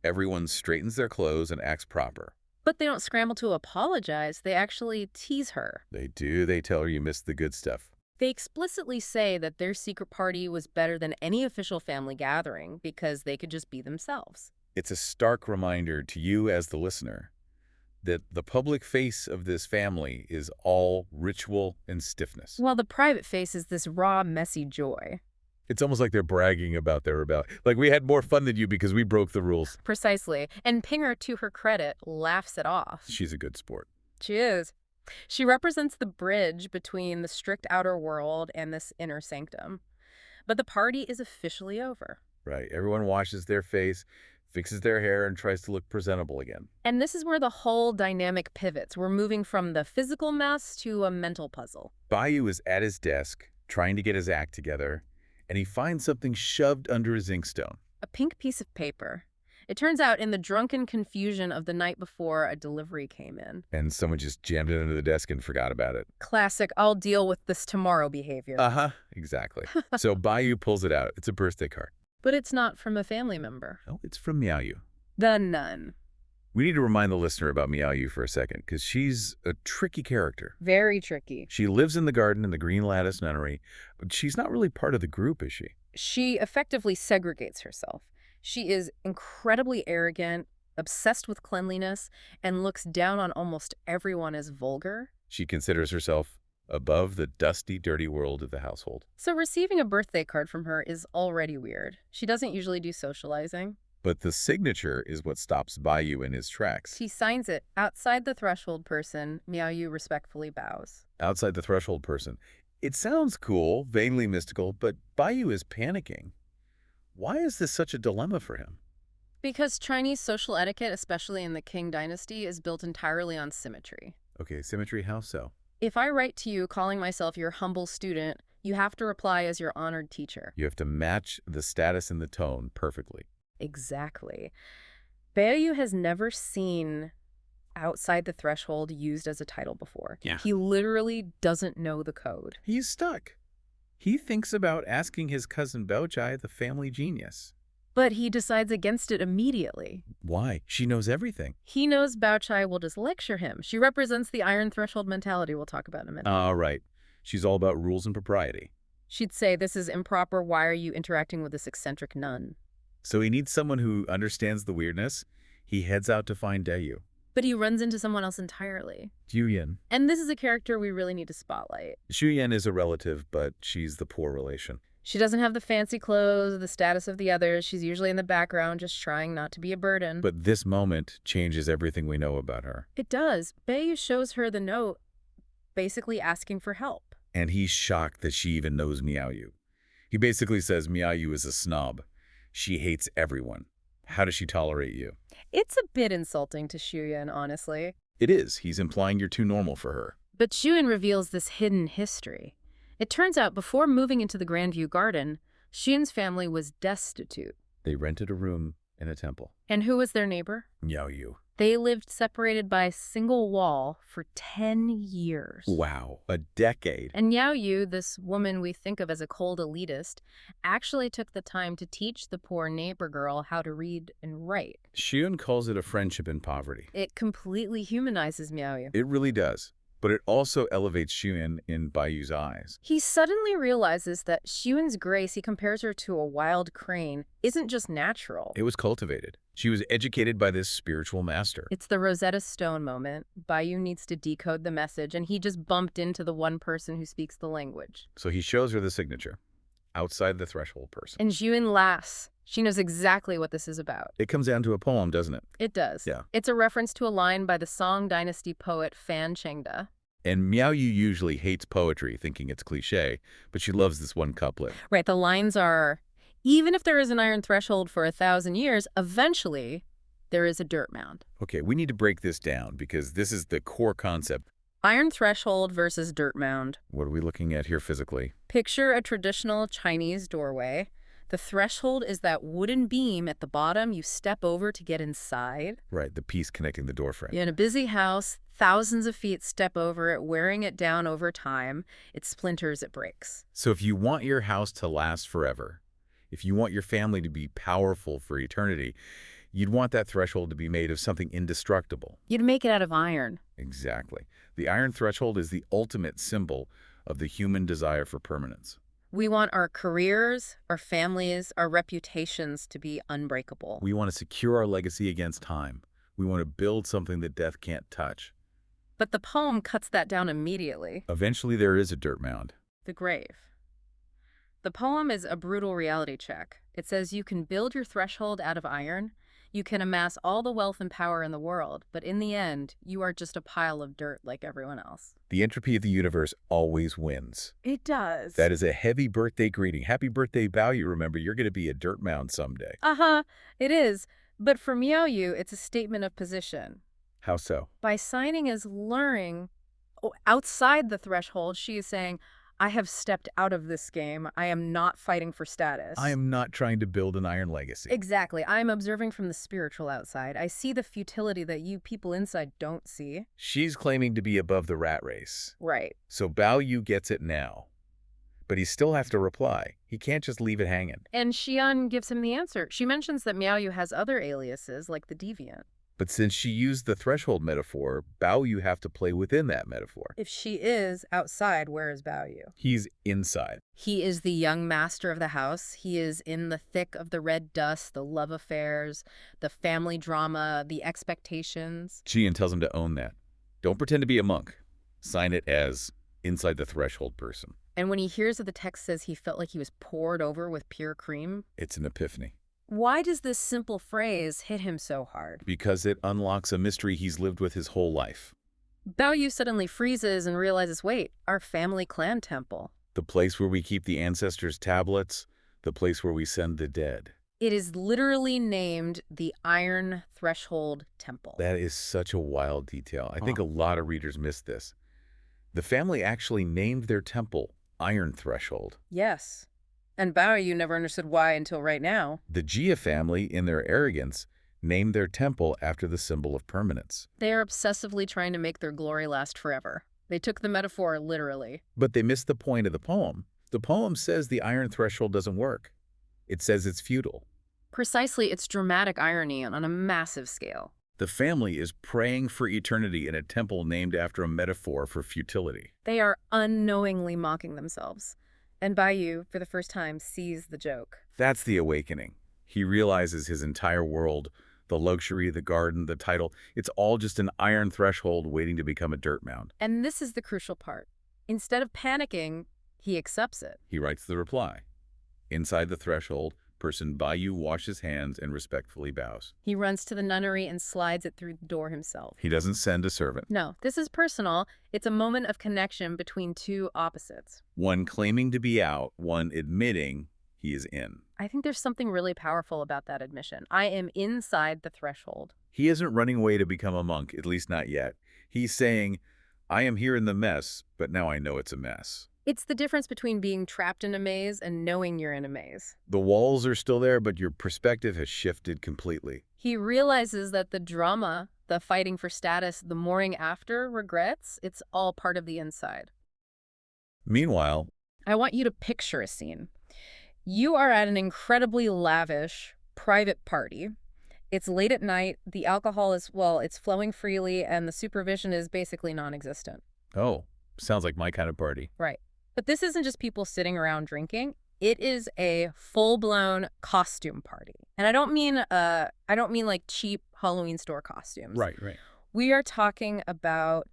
everyone straightens their clothes and acts proper. But they don't scramble to apologize. They actually tease her. They do. They tell her you missed the good stuff. They explicitly say that their secret party was better than any official family gathering because they could just be themselves. It's a stark reminder to you as the listener that the public face of this family is all ritual and stiffness. While the private face is this raw, messy joy. It's almost like they're bragging about their rebellion. Like, we had more fun than you because we broke the rules. Precisely. And Pinger, to her credit, laughs it off. She's a good sport. She is. She represents the bridge between the strict outer world and this inner sanctum. But the party is officially over. Right. Everyone washes their face, fixes their hair, and tries to look presentable again. And this is where the whole dynamic pivots. We're moving from the physical mess to a mental puzzle. Bayou is at his desk, trying to get his act together, and he finds something shoved under his inkstone. A pink piece of paper. It turns out in the drunken confusion of the night before, a delivery came in. And someone just jammed it under the desk and forgot about it. Classic, I'll deal with this tomorrow behavior. Exactly. So Bayou pulls it out. It's a birthday card. But it's not from a family member. Oh, it's from Miaoyu. The nun. We need to remind the listener about Miaoyu for a second, because she's a tricky character. Very tricky. She lives in the garden in the Green Lattice Nunnery, but she's not really part of the group, is she? She effectively segregates herself. She is incredibly arrogant, obsessed with cleanliness, and looks down on almost everyone as vulgar. She considers herself above the dusty, dirty world of the household. So receiving a birthday card from her is already weird. She doesn't usually do socializing. But the signature is what stops Bayou in his tracks. She signs it. Outside the threshold person, Miaoyu respectfully bows. Outside the threshold person. It sounds cool, vaguely mystical, but Bayou is panicking. Why is this such a dilemma for him? Because Chinese social etiquette, especially in the Qing dynasty, is built entirely on symmetry. Okay, symmetry, how so? If I write to you calling myself your humble student, you have to reply as your honored teacher. You have to match the status and the tone perfectly. Exactly. Beoyu has never seen outside the threshold used as a title before. Yeah. He literally doesn't know the code. He's stuck. He thinks about asking his cousin Baochai, the family genius. But he decides against it immediately. Why? She knows everything. He knows Baochai will just lecture him. She represents the iron threshold mentality we'll talk about in a minute. All right. She's all about rules and propriety. She'd say, this is improper. Why are you interacting with this eccentric nun? So he needs someone who understands the weirdness. He heads out to find Dayu. But he runs into someone else entirely. Yuyan. And this is a character we really need to spotlight. Xuyan is a relative, but she's the poor relation. She doesn't have the fancy clothes or the status of the others. She's usually in the background, just trying not to be a burden. But this moment changes everything we know about her. It does. Bayu shows her the note, basically asking for help. And he's shocked that she even knows Miaoyu. He basically says Miaoyu is a snob. She hates everyone. How does she tolerate you? It's a bit insulting to Xuyan, honestly. It is. He's implying you're too normal for her. But Xuyan reveals this hidden history. It turns out before moving into the Grandview Garden, Xuyan's family was destitute. They rented a room in a temple. And who was their neighbor? Miaoyu. They lived separated by a single wall for 10 years. Wow, a decade. And Yao Yu, this woman we think of as a cold elitist, actually took the time to teach the poor neighbor girl how to read and write. Xuyan calls it a friendship in poverty. It completely humanizes Miao Yu. It really does. But it also elevates Xuyun in Bayu's eyes. He suddenly realizes that Xuyin's grace, he compares her to a wild crane, isn't just natural. It was cultivated. She was educated by this spiritual master. It's the Rosetta Stone moment. Bayu needs to decode the message, and he just bumped into the one person who speaks the language. So he shows her the signature, outside the threshold person. And Xuyun laughs. She knows exactly what this is about. It comes down to a poem, doesn't it? It does. Yeah. It's a reference to a line by the Song Dynasty poet Fan Chengde. And Miao Yu usually hates poetry, thinking it's cliché, but she loves this one couplet. Right, the lines are, even if there is an iron threshold for 1,000 years, eventually there is a dirt mound. Okay, we need to break this down because this is the core concept. Iron threshold versus dirt mound. What are we looking at here physically? Picture a traditional Chinese doorway. The threshold is that wooden beam at the bottom you step over to get inside. Right, the piece connecting the doorframe. In a busy house, thousands of feet step over it, wearing it down over time. It splinters, it breaks. So if you want your house to last forever, if you want your family to be powerful for eternity, you'd want that threshold to be made of something indestructible. You'd make it out of iron. Exactly. The iron threshold is the ultimate symbol of the human desire for permanence. We want our careers, our families, our reputations to be unbreakable. We want to secure our legacy against time. We want to build something that death can't touch. But the poem cuts that down immediately. Eventually there is a dirt mound. The grave. The poem is a brutal reality check. It says you can build your threshold out of iron, you can amass all the wealth and power in the world, but in the end, you are just a pile of dirt like everyone else. The entropy of the universe always wins. It does. That is a heavy birthday greeting. Happy birthday, Bao Yu. Remember, you're going to be a dirt mound someday. It is. But for Miao Yu, it's a statement of position. How so? By signing as luring outside the threshold, she is saying, I have stepped out of this game. I am not fighting for status. I am not trying to build an iron legacy. Exactly. I am observing from the spiritual outside. I see the futility that you people inside don't see. She's claiming to be above the rat race. Right. So Bao Yu gets it now. But he still has to reply. He can't just leave it hanging. And Xian gives him the answer. She mentions that Miao Yu has other aliases, like the deviant. But since she used the threshold metaphor, Bao Yu have to play within that metaphor. If she is outside, where is Bao Yu? He's inside. He is the young master of the house. He is in the thick of the red dust, the love affairs, the family drama, the expectations. Jian tells him to own that. Don't pretend to be a monk. Sign it as inside the threshold person. And when he hears that the text says he felt like he was poured over with pure cream, It's an epiphany. why does this simple phrase hit him so hard? Because it unlocks a mystery he's lived with his whole life. Bao Yu suddenly freezes and realizes, wait, our family clan temple. The place where we keep the ancestors' tablets, the place where we send the dead. It is literally named the Iron Threshold Temple. That is such a wild detail. I think a lot of readers miss this. The family actually named their temple Iron Threshold. Yes. And Bao Yu never understood why until right now. The Jia family, in their arrogance, named their temple after the symbol of permanence. They are obsessively trying to make their glory last forever. They took the metaphor literally. But they missed the point of the poem. The poem says the iron threshold doesn't work. It says it's futile. Precisely, it's dramatic irony on a massive scale. The family is praying for eternity in a temple named after a metaphor for futility. They are unknowingly mocking themselves. And Bao Yu, for the first time, sees the joke. That's the awakening. He realizes his entire world, the luxury, the garden, the title, it's all just an iron threshold waiting to become a dirt mound. And this is the crucial part. Instead of panicking, he accepts it. He writes the reply. Inside the threshold, person Bao Yu washes hands and respectfully bows. He runs to the nunnery and slides it through the door himself. He doesn't send a servant. No, this is personal. It's a moment of connection between two opposites. One claiming to be out, one admitting he is in. I think there's something really powerful about that admission. I am inside the threshold. He isn't running away to become a monk, at least not yet. He's saying, I am here in the mess, but now I know it's a mess. It's the difference between being trapped in a maze and knowing you're in a maze. The walls are still there, but your perspective has shifted completely. He realizes that the drama, the fighting for status, the mourning after regrets, it's all part of the inside. Meanwhile, I want you to picture a scene. You are at an incredibly lavish, private party. It's late at night, the alcohol is, well, it's flowing freely, and the supervision is basically non-existent. Oh, sounds like my kind of party. Right. But this isn't just people sitting around drinking. It is a full-blown costume party. And I don't mean like cheap Halloween store costumes. Right. We are talking about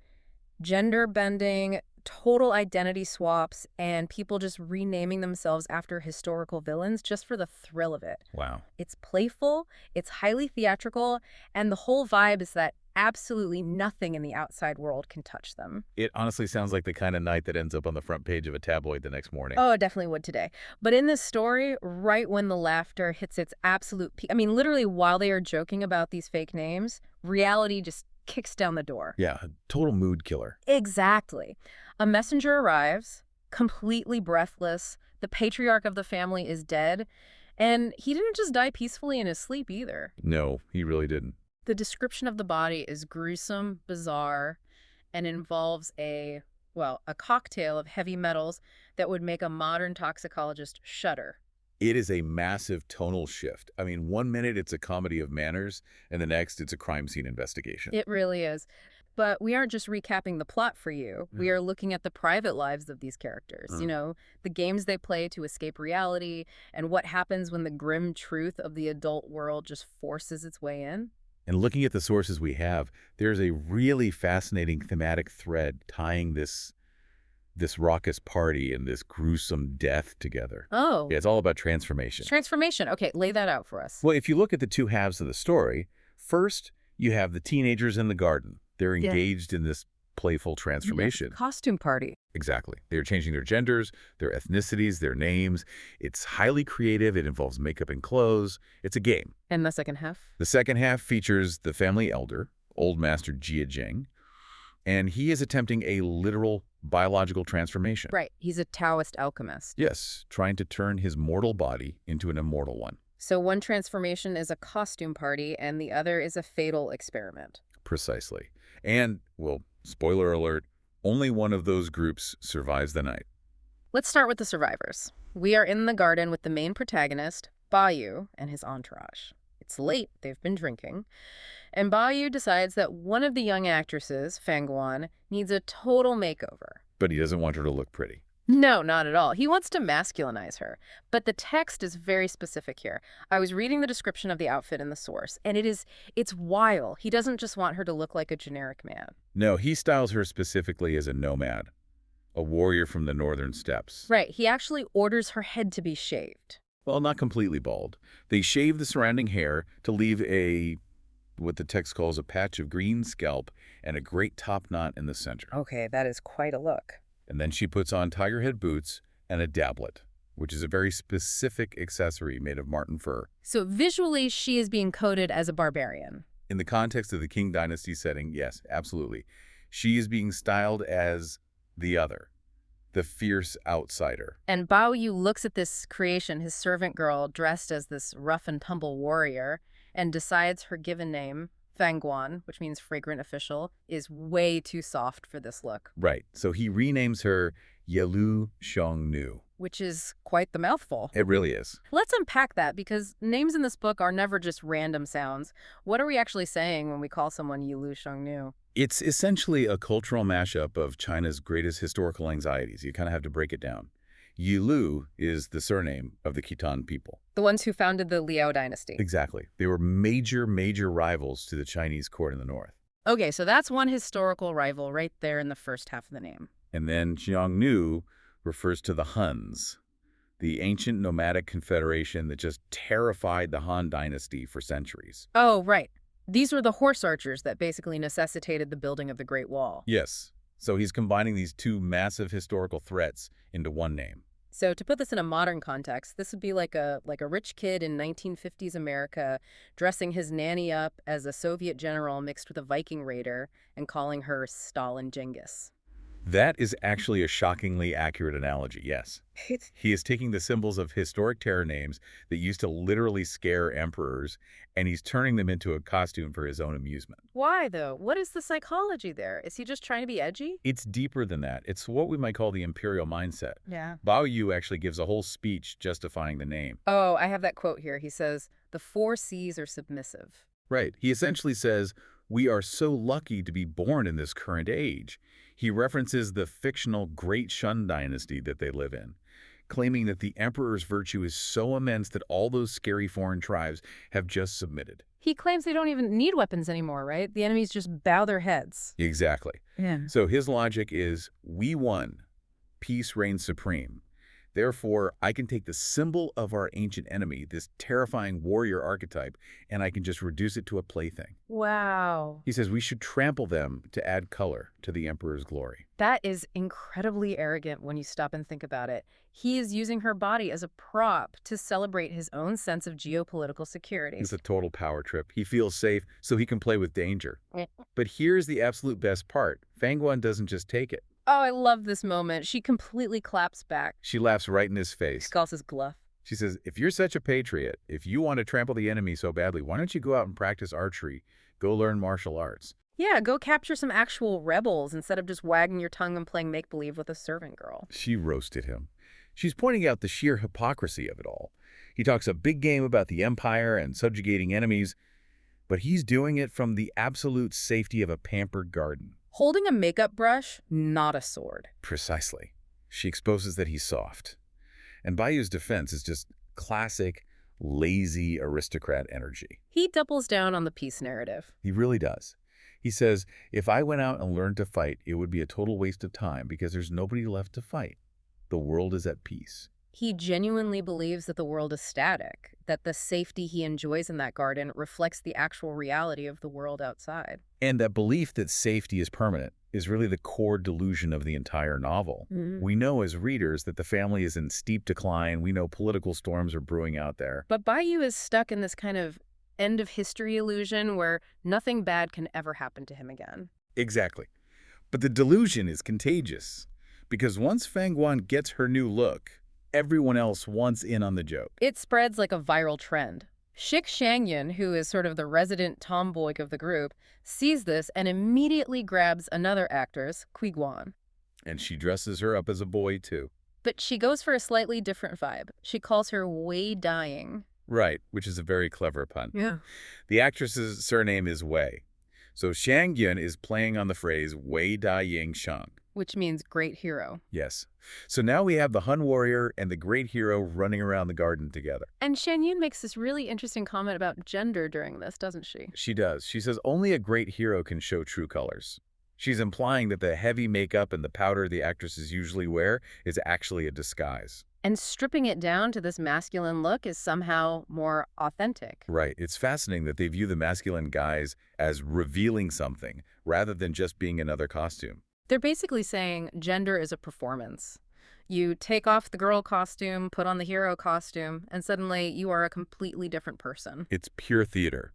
gender bending, total identity swaps, and people just renaming themselves after historical villains just for the thrill of it. Wow. It's playful, it's highly theatrical, and the whole vibe is that absolutely nothing in the outside world can touch them. It honestly sounds like the kind of night that ends up on the front page of a tabloid the next morning. Oh, it definitely would today. But in this story, right when the laughter hits its absolute peak, I mean, literally while they are joking about these fake names, reality just kicks down the door. Yeah, a total mood killer. Exactly. A messenger arrives, completely breathless. The patriarch of the family is dead. And he didn't just die peacefully in his sleep either. No, he really didn't. The description of the body is gruesome, bizarre, and involves a cocktail of heavy metals that would make a modern toxicologist shudder. It is a massive tonal shift. I mean, one minute it's a comedy of manners, and the next it's a crime scene investigation. It really is. But we aren't just recapping the plot for you. We are looking at the private lives of these characters, the games they play to escape reality, and what happens when the grim truth of the adult world just forces its way in. And looking at the sources we have, there's a really fascinating thematic thread tying this raucous party and this gruesome death together. Oh, Yeah, it's all about transformation. transformation. Okay, lay that out for us. Well, if you look at the two halves of the story, first, you have the teenagers in the garden. They're Yeah. engaged in this playful transformation. Costume party. Exactly. They're changing their genders, their ethnicities, their names. It's highly creative. It involves makeup and clothes. It's a game. And the second half? The second half features the family elder, Old Master Jing, and he is attempting a literal biological transformation. Right. He's a Taoist alchemist. Yes, trying to turn his mortal body into an immortal one. So one transformation is a costume party and the other is a fatal experiment. Precisely. And, well, spoiler alert, only one of those groups survives the night. Let's start with the survivors. We are in the garden with the main protagonist, Bayu, and his entourage. It's late, they've been drinking, and Bayu decides that one of the young actresses, Fangguan, needs a total makeover. But he doesn't want her to look pretty. No, not at all. He wants to masculinize her. But the text is very specific here. I was reading the description of the outfit in the source, and it's wild. He doesn't just want her to look like a generic man. No, he styles her specifically as a nomad, a warrior from the northern steppes. Right, he actually orders her head to be shaved. Well, not completely bald. They shave the surrounding hair to leave what the text calls a patch of green scalp and a great top knot in the center. Okay, that is quite a look. And then she puts on tiger head boots and a doublet, which is a very specific accessory made of marten fur. So visually, she is being coded as a barbarian. In the context of the Qing Dynasty setting, yes, absolutely. She is being styled as the other, the fierce outsider. And Bao Yu looks at this creation, his servant girl, dressed as this rough-and-tumble warrior, and decides her given name, Fangguan, which means fragrant official, is way too soft for this look. Right. So he renames her Yelu Xiongnu. Which is quite the mouthful. It really is. Let's unpack that, because names in this book are never just random sounds. What are we actually saying when we call someone Yilu Shengnu? It's essentially a cultural mashup of China's greatest historical anxieties. You kind of have to break it down. Yilu is the surname of the Khitan people. The ones who founded the Liao dynasty. Exactly. They were major rivals to the Chinese court in the north. Okay, so that's one historical rival right there in the first half of the name. And then Xiongnu refers to the Huns, the ancient nomadic confederation that just terrified the Han dynasty for centuries. Oh, right. These were the horse archers that basically necessitated the building of the Great Wall. Yes. So he's combining these two massive historical threats into one name. So to put this in a modern context, this would be like a rich kid in 1950s America dressing his nanny up as a Soviet general mixed with a Viking raider and calling her Stalin Genghis. That is actually a shockingly accurate analogy, yes. He is taking the symbols of historic terror names that used to literally scare emperors, and he's turning them into a costume for his own amusement. Why, though? What is the psychology there? Is he just trying to be edgy? It's deeper than that. It's what we might call the imperial mindset. Yeah. Bao Yu actually gives a whole speech justifying the name. Oh, I have that quote here. He says, "The 4 C's are submissive." Right. He essentially says, we are so lucky to be born in this current age. He references the fictional Great Shun dynasty that they live in, claiming that the emperor's virtue is so immense that all those scary foreign tribes have just submitted. He claims they don't even need weapons anymore, right? The enemies just bow their heads. Exactly. Yeah. So his logic is, we won. Peace reigns supreme. Therefore, I can take the symbol of our ancient enemy, this terrifying warrior archetype, and I can just reduce it to a plaything. Wow. He says we should trample them to add color to the emperor's glory. That is incredibly arrogant when you stop and think about it. He is using her body as a prop to celebrate his own sense of geopolitical security. It's a total power trip. He feels safe, so he can play with danger. But here's the absolute best part. Fangguan doesn't just take it. Oh, I love this moment. She completely claps back. She laughs right in his face. Calls his bluff. She says, if you're such a patriot, if you want to trample the enemy so badly, why don't you go out and practice archery? Go learn martial arts. Yeah, go capture some actual rebels instead of just wagging your tongue and playing make-believe with a servant girl. She roasted him. She's pointing out the sheer hypocrisy of it all. He talks a big game about the empire and subjugating enemies, but he's doing it from the absolute safety of a pampered garden. Holding a makeup brush, not a sword. Precisely. She exposes that he's soft. And Bayou's defense is just classic, lazy aristocrat energy. He doubles down on the peace narrative. He really does. He says, if I went out and learned to fight, it would be a total waste of time because there's nobody left to fight. The world is at peace. He genuinely believes that the world is static, that the safety he enjoys in that garden reflects the actual reality of the world outside. And that belief that safety is permanent is really the core delusion of the entire novel. We know as readers that the family is in steep decline. We know political storms are brewing out there. But Bayou is stuck in this kind of end-of-history illusion where nothing bad can ever happen to him again. Exactly. But the delusion is contagious because once Fangguan gets her new look, everyone else wants in on the joke. It spreads like a viral trend. Shik Shangyun, who is sort of the resident tomboy of the group, sees this and immediately grabs another actress, Qui Guan. And she dresses her up as a boy, too. But she goes for a slightly different vibe. She calls her Wei Dying. Right, which is a very clever pun. Yeah. The actress's surname is Wei. So Shangyun is playing on the phrase Wei Da Ying Shang. Which means great hero. Yes. So now we have the Hun warrior and the great hero running around the garden together. And Shan Yun makes this really interesting comment about gender during this, doesn't she? She does. She says only a great hero can show true colors. She's implying that the heavy makeup and the powder the actresses usually wear is actually a disguise. And stripping it down to this masculine look is somehow more authentic. Right. It's fascinating that they view the masculine guise as revealing something rather than just being another costume. They're basically saying gender is a performance. You take off the girl costume, put on the hero costume, and suddenly you are a completely different person. It's pure theater.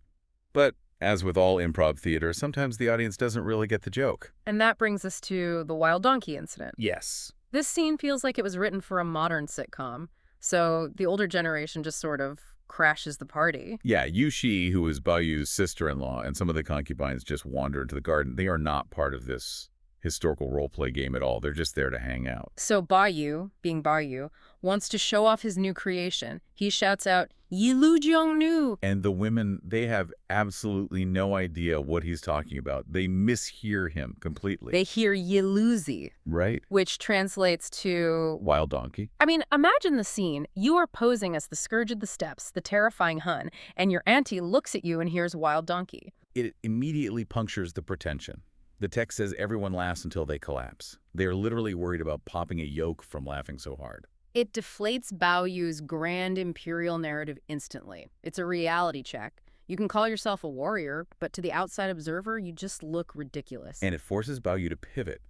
But as with all improv theater, sometimes the audience doesn't really get the joke. And that brings us to the wild donkey incident. Yes. This scene feels like it was written for a modern sitcom, so the older generation just sort of crashes the party. Yeah, Yu Shi, who is Bayou's sister-in-law, and some of the concubines just wander into the garden. They are not part of this historical role-play game at all. They're just there to hang out. So Bayou, being Bayou, wants to show off his new creation. He shouts out, Yilu Jiangnu! And the women, they have absolutely no idea what he's talking about. They mishear him completely. They hear Yiluzi, right? which translates to... Wild donkey. I mean, imagine the scene. You are posing as the scourge of the steppes, the terrifying Hun, and your auntie looks at you and hears wild donkey. It immediately punctures the pretension. The text says everyone laughs until they collapse. They are literally worried about popping a yolk from laughing so hard. It deflates Baoyu's grand imperial narrative instantly. It's a reality check. You can call yourself a warrior, but to the outside observer, you just look ridiculous. And it forces Baoyu to pivot.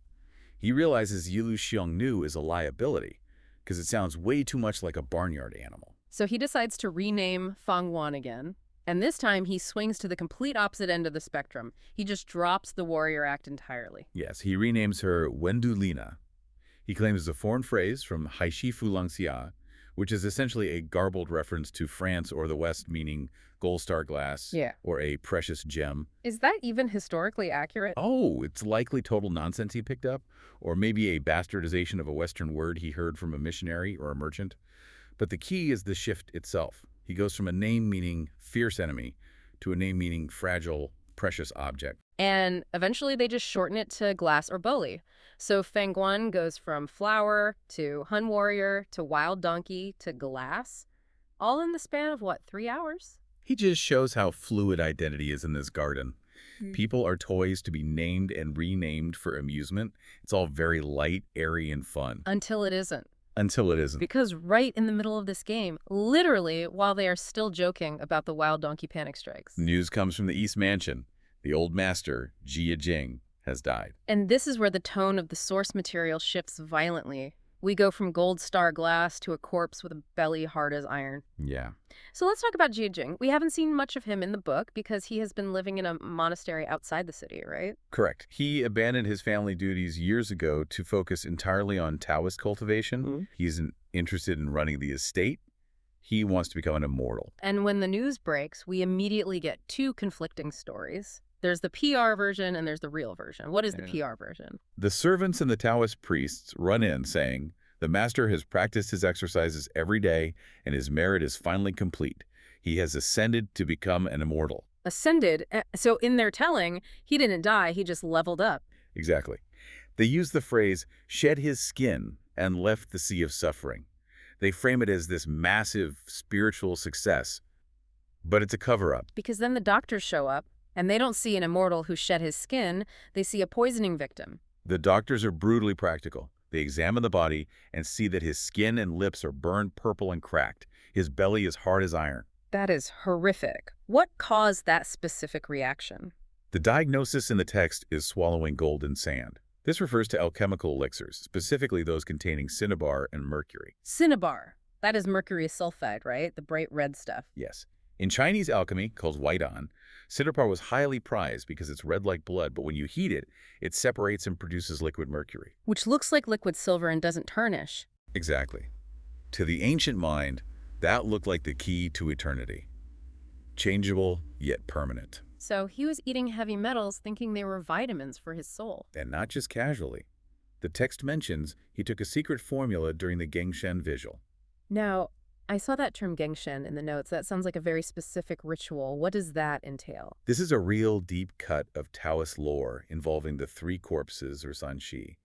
He realizes Yilu Xiongnu is a liability, because it sounds way too much like a barnyard animal. So he decides to rename Fangguan again. And this time, he swings to the complete opposite end of the spectrum. He just drops the warrior act entirely. Yes, he renames her Wendu Lina. He claims it's a foreign phrase from Haishi Fulangxia, which is essentially a garbled reference to France or the West, meaning gold star glass or a precious gem. Is that even historically accurate? Oh, it's likely total nonsense he picked up, or maybe a bastardization of a Western word he heard from a missionary or a merchant. But the key is the shift itself. He goes from a name meaning fierce enemy to a name meaning fragile, precious object. And eventually they just shorten it to glass or boli. So Fangguan goes from flower to Hun warrior to wild donkey to glass, all in the span of, what, 3 hours? He just shows how fluid identity is in this garden. Hmm. People are toys to be named and renamed for amusement. It's all very light, airy, and fun. Until it isn't. Until it isn't. Because right in the middle of this game, literally while they are still joking about the wild donkey panic strikes. News comes from the East Mansion. The old master, Jing, has died. And this is where the tone of the source material shifts violently. We go from gold star glass to a corpse with a belly hard as iron. Yeah. So let's talk about Jing. We haven't seen much of him in the book because he has been living in a monastery outside the city, right? Correct. He abandoned his family duties years ago to focus entirely on Taoist cultivation. Mm-hmm. He's interested in running the estate. He wants to become an immortal. And when the news breaks, we immediately get two conflicting stories. There's the PR version and there's the real version. What is the PR version? The servants and the Taoist priests run in saying, the master has practiced his exercises every day and his merit is finally complete. He has ascended to become an immortal. Ascended? So in their telling, he didn't die, he just leveled up. Exactly. They use the phrase, shed his skin and left the sea of suffering. They frame it as this massive spiritual success, but it's a cover-up. Because then the doctors show up, and they don't see an immortal who shed his skin, they see a poisoning victim. The doctors are brutally practical. They examine the body and see that his skin and lips are burned purple and cracked. His belly is hard as iron. That is horrific. What caused that specific reaction? The diagnosis in the text is swallowing golden sand. This refers to alchemical elixirs, specifically those containing cinnabar and mercury. Cinnabar. That is mercury sulfide, right? The bright red stuff. Yes. In Chinese alchemy, called huaidan, cinnabar was highly prized because it's red like blood, but when you heat it, it separates and produces liquid mercury. Which looks like liquid silver and doesn't tarnish. Exactly. To the ancient mind, that looked like the key to eternity. Changeable, yet permanent. So he was eating heavy metals thinking they were vitamins for his soul. And not just casually. The text mentions he took a secret formula during the Gengshen vigil. Now, I saw that term Gengshen in the notes. That sounds like a very specific ritual. What does that entail? This is a real deep cut of Taoist lore involving the three corpses, or sanqi.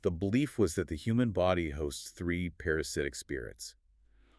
The belief was that the human body hosts three parasitic spirits.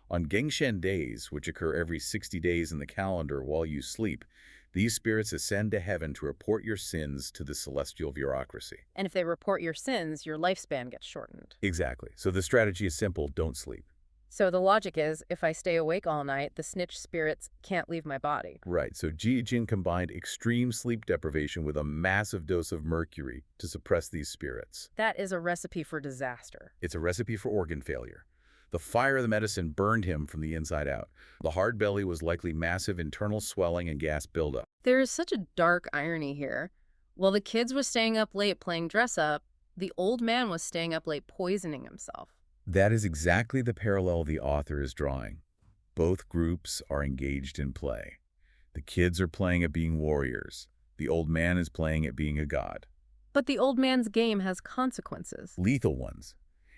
On Gengshen days, which occur every 60 days in the calendar while you sleep, these spirits ascend to heaven to report your sins to the celestial bureaucracy. And if they report your sins, your lifespan gets shortened. Exactly. So the strategy is simple, don't sleep. So the logic is, if I stay awake all night, the snitch spirits can't leave my body. Right, so Jing combined extreme sleep deprivation with a massive dose of mercury to suppress these spirits. That is a recipe for disaster. It's a recipe for organ failure. The fire of the medicine burned him from the inside out. The hard belly was likely massive internal swelling and gas buildup. There is such a dark irony here. While the kids were staying up late playing dress-up, the old man was staying up late poisoning himself. That is exactly the parallel the author is drawing. Both groups are engaged in play. The kids are playing at being warriors. The old man is playing at being a god. But the old man's game has consequences. Lethal ones.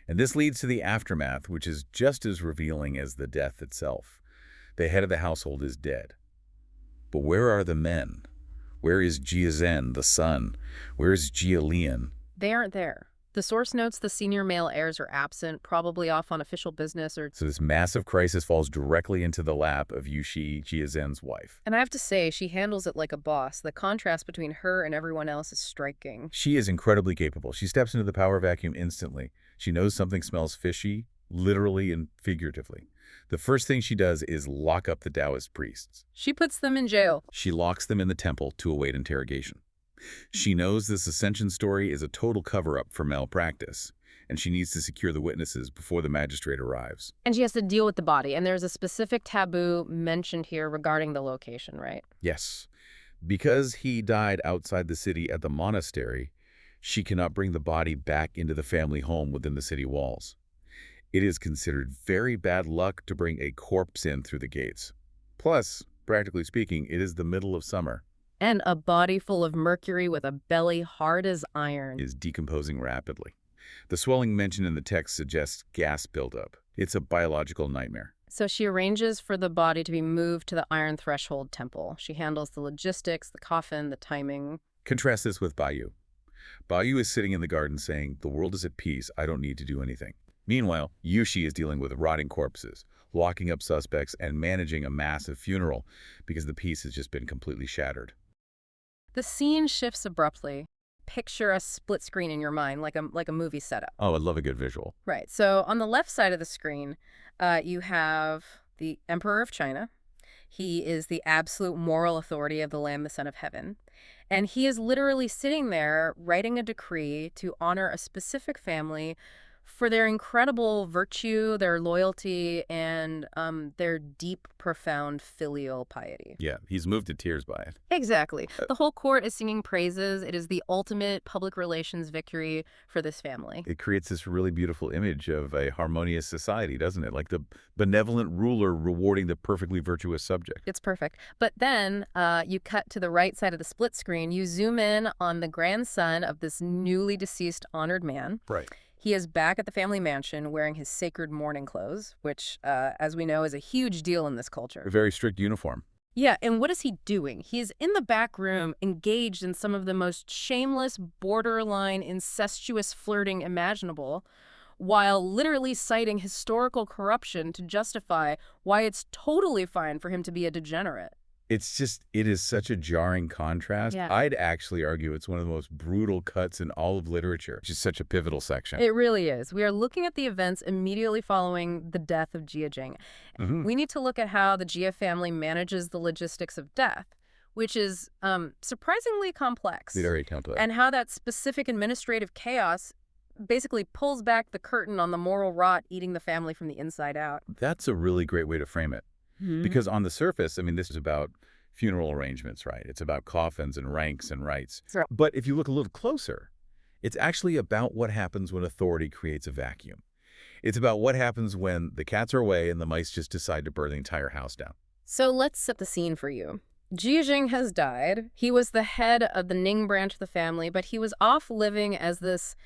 And this leads to the aftermath, which is just as revealing as the death itself. The head of the household is dead. But where are the men? Where is Jiazhen, the son? Where is Jia Lian? They aren't there. The source notes the senior male heirs are absent, probably off on official business or... So this massive crisis falls directly into the lap of Yushi, Jiazhen's wife. And I have to say, she handles it like a boss. The contrast between her and everyone else is striking. She is incredibly capable. She steps into the power vacuum instantly. She knows something smells fishy, literally and figuratively. The first thing she does is lock up the Taoist priests. She puts them in jail. She locks them in the temple to await interrogation. She knows this ascension story is a total cover-up for malpractice, and she needs to secure the witnesses before the magistrate arrives. And she has to deal with the body, and there's a specific taboo mentioned here regarding the location, right? Yes. Because he died outside the city at the monastery, she cannot bring the body back into the family home within the city walls. It is considered very bad luck to bring a corpse in through the gates. Plus, practically speaking, it is the middle of summer. And a body full of mercury with a belly hard as iron. Is decomposing rapidly. The swelling mentioned in the text suggests gas buildup. It's a biological nightmare. So she arranges for the body to be moved to the Iron Threshold Temple. She handles the logistics, the coffin, the timing. Contrast this with Bayou. Bayou is sitting in the garden saying, "The world is at peace. I don't need to do anything." Meanwhile, Yushi is dealing with rotting corpses, locking up suspects, and managing a massive funeral because the peace has just been completely shattered. The scene shifts abruptly. Picture a split screen in your mind, like a movie setup. Oh, I love a good visual. Right. So on the left side of the screen, you have the Emperor of China. He is the absolute moral authority of the Lamb, the Son of Heaven. And he is literally sitting there writing a decree to honor a specific family for their incredible virtue, their loyalty, and their deep, profound filial piety. Yeah, he's moved to tears by it. Exactly. The whole court is singing praises. It is the ultimate public relations victory for this family. It creates this really beautiful image of a harmonious society, doesn't it? Like the benevolent ruler rewarding the perfectly virtuous subject. It's perfect. But then you cut to the right side of the split screen. You zoom in on the grandson of this newly deceased honored man. Right. He is back at the family mansion wearing his sacred mourning clothes, which, as we know, is a huge deal in this culture. A very strict uniform. Yeah, and what is he doing? He's in the back room, engaged in some of the most shameless, borderline, incestuous flirting imaginable, while literally citing historical corruption to justify why it's totally fine for him to be a degenerate. It is such a jarring contrast. Yeah. I'd actually argue it's one of the most brutal cuts in all of literature, which is such a pivotal section. It really is. We are looking at the events immediately following the death of Jing. We need to look at how the Jia family manages the logistics of death, which is surprisingly complex. Very complex. And how that specific administrative chaos basically pulls back the curtain on the moral rot eating the family from the inside out. That's a really great way to frame it. Because on the surface, I mean, this is about funeral arrangements, right? It's about coffins and ranks and rites. Sure. But if you look a little closer, it's actually about what happens when authority creates a vacuum. It's about what happens when the cats are away and the mice just decide to burn the entire house down. So let's set the scene for you. Jing has died. He was the head of the Ning branch of the family, but he was off living as this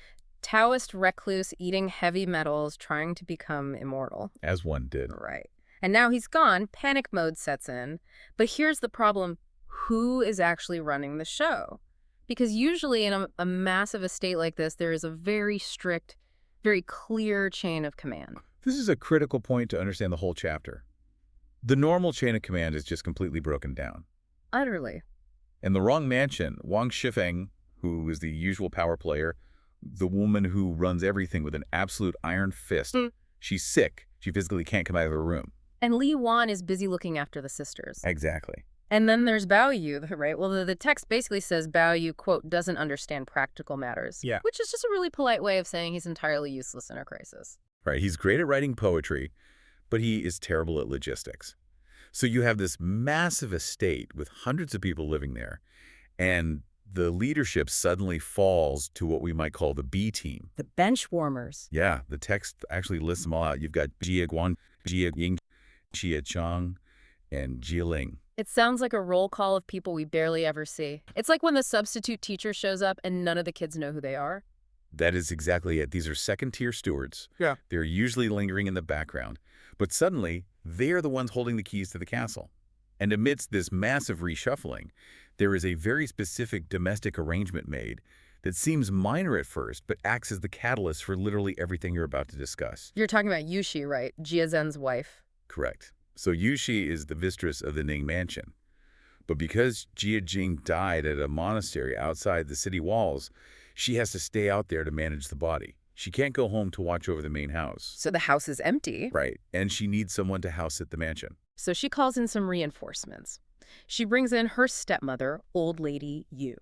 Taoist recluse eating heavy metals, trying to become immortal. As one did. Right. And now he's gone, panic mode sets in. But here's the problem. Who is actually running the show? Because usually in a massive estate like this, there is a very strict, very clear chain of command. This is a critical point to understand the whole chapter. The normal chain of command is just completely broken down. Utterly. In the wrong mansion, Wang Shifeng, who is the usual power player, the woman who runs everything with an absolute iron fist, she's sick. She physically can't come out of her room. And Li Wan is busy looking after the sisters. Exactly. And then there's Bao Yu, right? Well, the text basically says Bao Yu, quote, doesn't understand practical matters. Yeah. Which is just a really polite way of saying he's entirely useless in a crisis. Right. He's great at writing poetry, but he is terrible at logistics. So you have this massive estate with hundreds of people living there, and the leadership suddenly falls to what we might call the B team. The bench warmers. Yeah, the text actually lists them all out. You've got Jia Guan, Jia Ying, Jia Chang, and Jia Ling. It sounds like a roll call of people we barely ever see. It's like when the substitute teacher shows up and none of the kids know who they are. That is exactly it. These are second-tier stewards. Yeah. They're usually lingering in the background. But suddenly, they are the ones holding the keys to the castle. And amidst this massive reshuffling, there is a very specific domestic arrangement made that seems minor at first, but acts as the catalyst for literally everything you're about to discuss. You're talking about Yushi, right? Jia Zhen's wife. Correct. So Yushi is the mistress of the Ning mansion. But because Jia Jing died at a monastery outside the city walls, she has to stay out there to manage the body. She can't go home to watch over the main house. So the house is empty. Right. And she needs someone to house at the mansion. So she calls in some reinforcements. She brings in her stepmother, Old Lady Yu.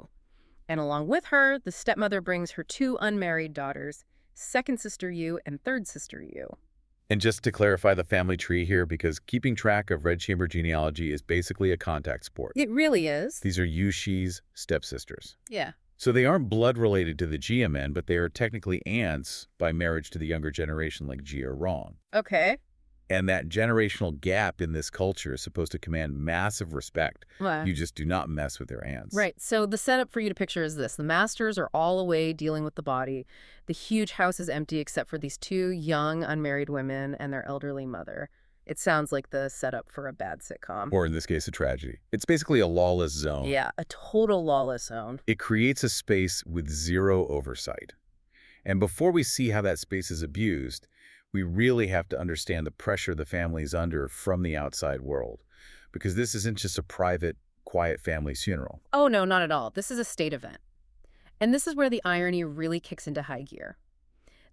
And along with her, the stepmother brings her two unmarried daughters, second sister Yu and third sister Yu. And just to clarify the family tree here, because keeping track of Red Chamber genealogy is basically a contact sport. It really is. These are Yushi's stepsisters. Yeah. So they aren't blood related to the Jia men, but they are technically aunts by marriage to the younger generation like Jia Rong. Okay. And that generational gap in this culture is supposed to command massive respect. Wow. You just do not mess with their aunts. Right. So the setup for you to picture is this. The masters are all away dealing with the body. The huge house is empty except for these two young unmarried women and their elderly mother. It sounds like the setup for a bad sitcom. Or in this case, a tragedy. It's basically a lawless zone. Yeah, a total lawless zone. It creates a space with zero oversight. And before we see how that space is abused, we really have to understand the pressure the family is under from the outside world. Because this isn't just a private, quiet family funeral. Oh, no, not at all. This is a state event. And this is where the irony really kicks into high gear.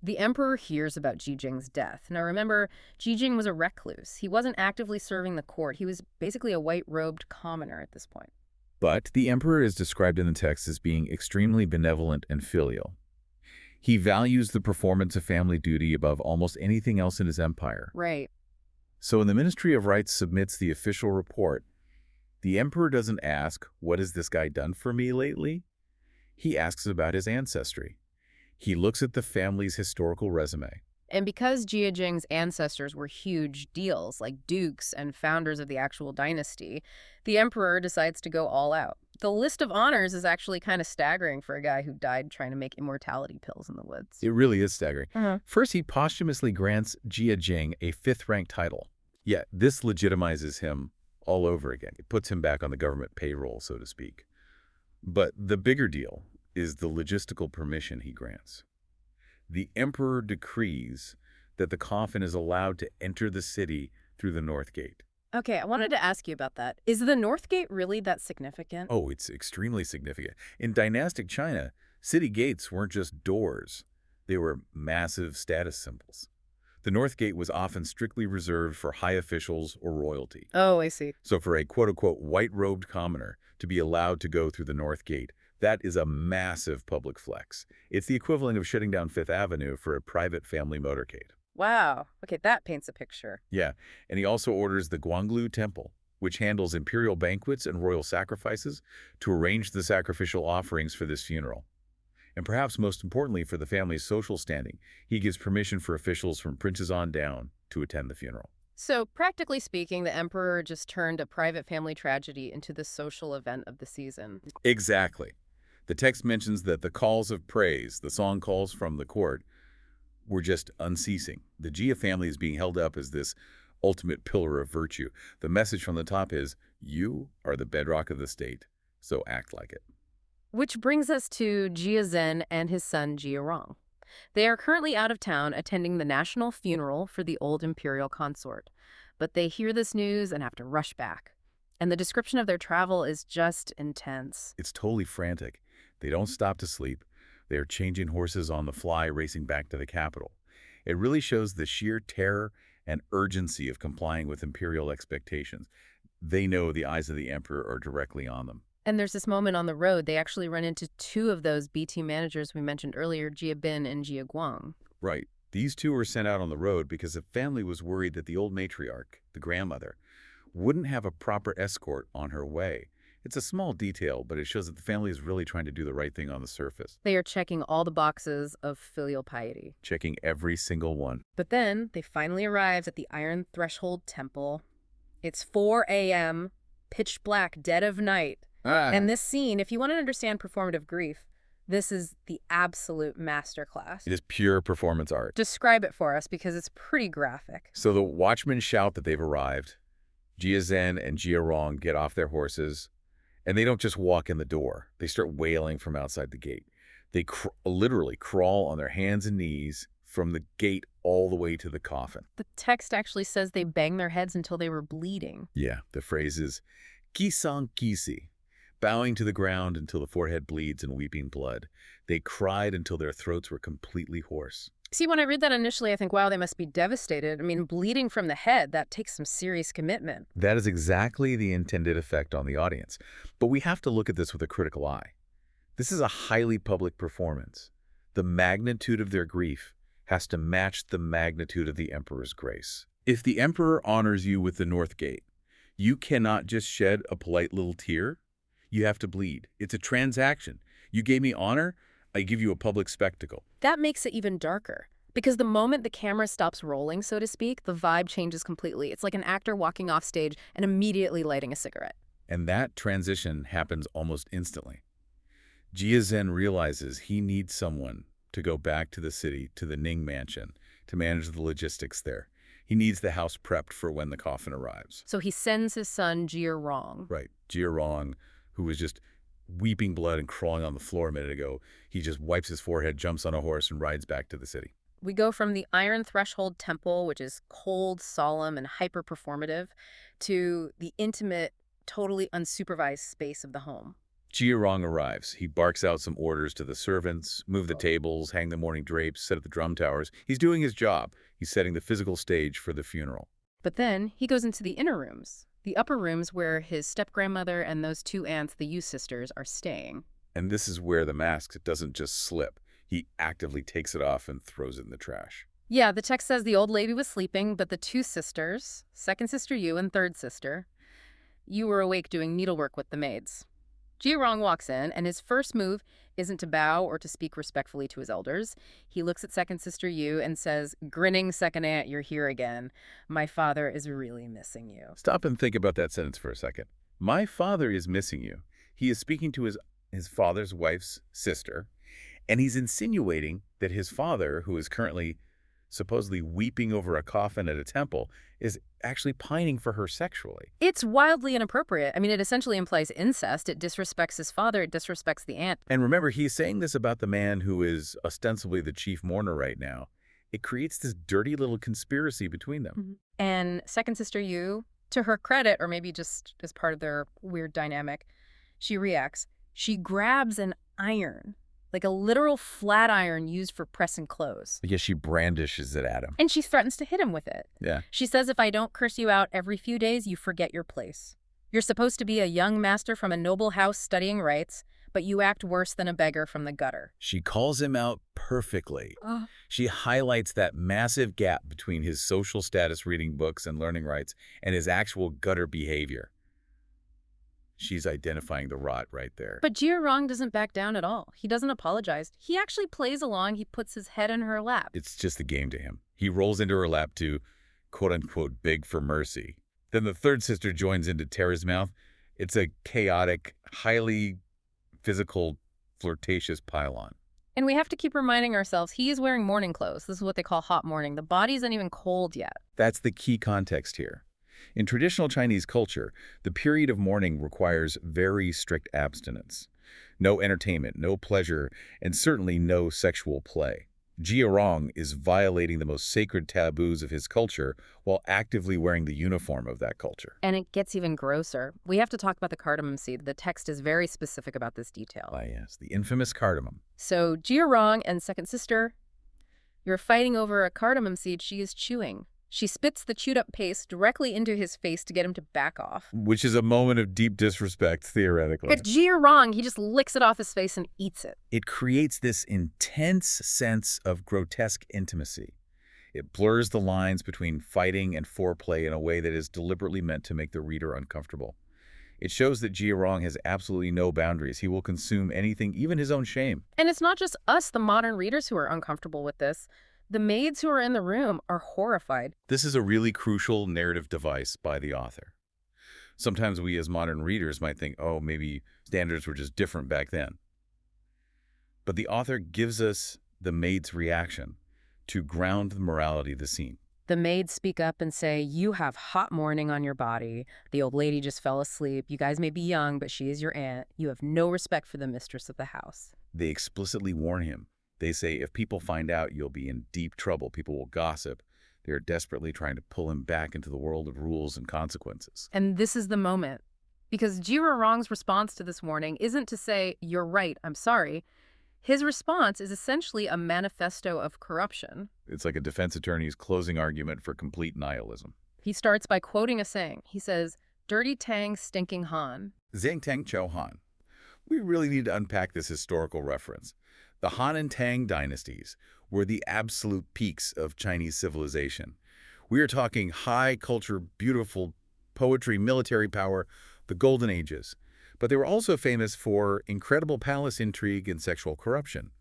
The emperor hears about Jing's death. Now remember, Jing was a recluse. He wasn't actively serving the court. He was basically a white-robed commoner at this point. But the emperor is described in the text as being extremely benevolent and filial. He values the performance of family duty above almost anything else in his empire. Right. So when the Ministry of Rights submits the official report, the emperor doesn't ask, "What has this guy done for me lately?" He asks about his ancestry. He looks at the family's historical resume. And because Jing's ancestors were huge deals, like dukes and founders of the actual dynasty, the emperor decides to go all out. The list of honors is actually kind of staggering for a guy who died trying to make immortality pills in the woods. It really is staggering. First, he posthumously grants Jing a fifth-rank title. Yet this legitimizes him all over again. It puts him back on the government payroll, so to speak. But the bigger deal is the logistical permission he grants. The emperor decrees that the coffin is allowed to enter the city through the North Gate. Okay, I wanted to ask you about that. Is the North Gate really that significant? Oh, it's extremely significant. In dynastic China, city gates weren't just doors. They were massive status symbols. The North Gate was often strictly reserved for high officials or royalty. Oh, I see. So for a quote-unquote white-robed commoner to be allowed to go through the North Gate, that is a massive public flex. It's the equivalent of shutting down Fifth Avenue for a private family motorcade. Wow. Okay, that paints a picture. Yeah, and he also orders the Guanglu Temple, which handles imperial banquets and royal sacrifices, to arrange the sacrificial offerings for this funeral. And perhaps most importantly for the family's social standing, he gives permission for officials from princes on down to attend the funeral. So, practically speaking, the emperor just turned a private family tragedy into the social event of the season. Exactly. The text mentions that the calls of praise, the song calls from the court, were just unceasing. The Jia family is being held up as this ultimate pillar of virtue. The message from the top is, you are the bedrock of the state, so act like it. Which brings us to Jia Zhen and his son Jia Rong. They are currently out of town attending the national funeral for the old imperial consort. But they hear this news and have to rush back. And the description of their travel is just intense. It's totally frantic. They don't stop to sleep. They are changing horses on the fly, racing back to the capital. It really shows the sheer terror and urgency of complying with imperial expectations. They know the eyes of the emperor are directly on them. And there's this moment on the road, they actually run into two of those B-team managers we mentioned earlier, Jia Bin and Jia Guang. Right. These two were sent out on the road because the family was worried that the old matriarch, the grandmother, wouldn't have a proper escort on her way. It's a small detail, but it shows that the family is really trying to do the right thing on the surface. They are checking all the boxes of filial piety. Checking every single one. But then they finally arrive at the Iron Threshold Temple. It's 4 a.m., pitch black, dead of night. And this scene, if you want to understand performative grief, this is the absolute masterclass. It is pure performance art. Describe it for us because it's pretty graphic. So the watchmen shout that they've arrived. Jia Zhen and Jia Rong get off their horses, and they don't just walk in the door. They start wailing from outside the gate. They literally crawl on their hands and knees from the gate all the way to the coffin. The text actually says they banged their heads until they were bleeding. Yeah, the phrase is kisang kisi, bowing to the ground until the forehead bleeds and weeping blood. They cried until their throats were completely hoarse. See, when I read that initially, I think, wow, they must be devastated. I mean, bleeding from the head, that takes some serious commitment. That is exactly the intended effect on the audience. But we have to look at this with a critical eye. This is a highly public performance. The magnitude of their grief has to match the magnitude of the emperor's grace. If the emperor honors you with the North Gate, you cannot just shed a polite little tear. You have to bleed. It's a transaction. You gave me honor, I give you a public spectacle. That makes it even darker. Because the moment the camera stops rolling, so to speak, the vibe changes completely. It's like an actor walking off stage and immediately lighting a cigarette. And that transition happens almost instantly. Jia realizes he needs someone to go back to the city, to the Ning mansion, to manage the logistics there. He needs the house prepped for when the coffin arrives. So he sends his son Jia, Right. Jia, who was just weeping blood and crawling on the floor a minute ago, he just wipes his forehead, jumps on a horse, and rides back to the city. We go from the Iron Threshold Temple, which is cold, solemn, and hyper-performative, to the intimate, totally unsupervised space of the home. Jia arrives. He barks out some orders to the servants, move the tables, hang the morning drapes, set up the drum towers. He's doing his job. He's setting the physical stage for the funeral. But then he goes into the inner rooms, the upper rooms where his step-grandmother and those two aunts, the Yu sisters, are staying. And this is where the mask doesn't just slip. He actively takes it off and throws it in the trash. Yeah, the text says the old lady was sleeping, but the two sisters, second sister Yu and third sister, Yu were awake doing needlework with the maids. Jia walks in, and his first move isn't to bow or to speak respectfully to his elders. He looks at second sister Yu and says, "Grinning second aunt, you're here again. My father is really missing you." Stop and think about that sentence for a second. My father is missing you. He is speaking to his father's wife's sister, and he's insinuating that his father, who is currently supposedly weeping over a coffin at a temple, is actually pining for her sexually. It's wildly inappropriate. I mean, it essentially implies incest. It disrespects his father. It disrespects the aunt. And remember, he's saying this about the man who is ostensibly the chief mourner right now. It creates this dirty little conspiracy between them. And second sister Yu, to her credit, or maybe just as part of their weird dynamic, she reacts. She grabs an iron, like a literal flat iron used for pressing clothes. Yes, she brandishes it at him. And she threatens to hit him with it. Yeah. She says, "If I don't curse you out every few days, you forget your place. You're supposed to be a young master from a noble house studying rights, but you act worse than a beggar from the gutter." She calls him out perfectly. She highlights that massive gap between his social status reading books and learning rights and his actual gutter behavior. She's identifying the rot right there. But Jia doesn't back down at all. He doesn't apologize. He actually plays along. He puts his head in her lap. It's just a game to him. He rolls into her lap to, quote-unquote, beg for mercy. Then the third sister joins into Tara's mouth. It's a chaotic, highly physical, flirtatious pile-on. And we have to keep reminding ourselves, he is wearing morning clothes. This is what they call hot morning. The body isn't even cold yet. That's the key context here. In traditional Chinese culture, the period of mourning requires very strict abstinence. No entertainment, no pleasure, and certainly no sexual play. Jia is violating the most sacred taboos of his culture while actively wearing the uniform of that culture. And it gets even grosser. We have to talk about the cardamom seed. The text is very specific about this detail. Ah, yes, the infamous cardamom. So Jia and second sister, you're fighting over a cardamom seed she is chewing. She spits the chewed-up paste directly into his face to get him to back off. Which is a moment of deep disrespect, theoretically. But Jia he just licks it off his face and eats it. It creates this intense sense of grotesque intimacy. It blurs the lines between fighting and foreplay in a way that is deliberately meant to make the reader uncomfortable. It shows that Jia has absolutely no boundaries. He will consume anything, even his own shame. And it's not just us, the modern readers, who are uncomfortable with this. The maids who are in the room are horrified. This is a really crucial narrative device by the author. Sometimes we as modern readers might think, oh, maybe standards were just different back then. But the author gives us the maid's reaction to ground the morality of the scene. The maids speak up and say, "You have hot morning on your body. The old lady just fell asleep. You guys may be young, but she is your aunt. You have no respect for the mistress of the house." They explicitly warn him. They say, if people find out, you'll be in deep trouble. People will gossip. They're desperately trying to pull him back into the world of rules and consequences. And this is the moment. Because Jia response to this warning isn't to say, "You're right, I'm sorry." His response is essentially a manifesto of corruption. It's like a defense attorney's closing argument for complete nihilism. He starts by quoting a saying. He says, "Dirty Tang, stinking Han." Zhang Tang Chou Han. We really need to unpack this historical reference. The Han and Tang dynasties were the absolute peaks of Chinese civilization. We are talking high culture, beautiful poetry, military power, the golden ages. But they were also famous for incredible palace intrigue and sexual corruption.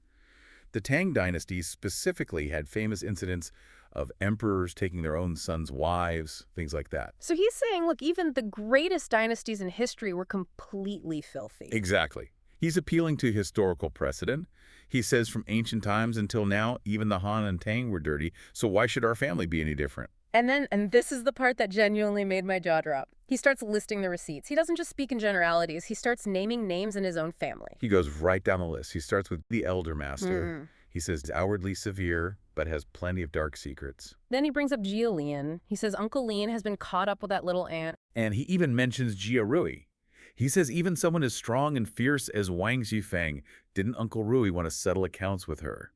The Tang dynasty specifically had famous incidents of emperors taking their own sons' wives, things like that. So he's saying, look, even the greatest dynasties in history were completely filthy. Exactly. He's appealing to historical precedent. He says from ancient times until now, even the Han and Tang were dirty, so why should our family be any different? And this is the part that genuinely made my jaw drop. He starts listing the receipts. He doesn't just speak in generalities. He starts naming names in his own family. He goes right down the list. He starts with the elder master. He says outwardly severe, but has plenty of dark secrets. Then he brings up Jia Lian. He says Uncle Lian has been caught up with that little ant. And he even mentions Jia Rui. He says even someone as strong and fierce as Wang Zhifeng didn't Uncle Rui want to settle accounts with her,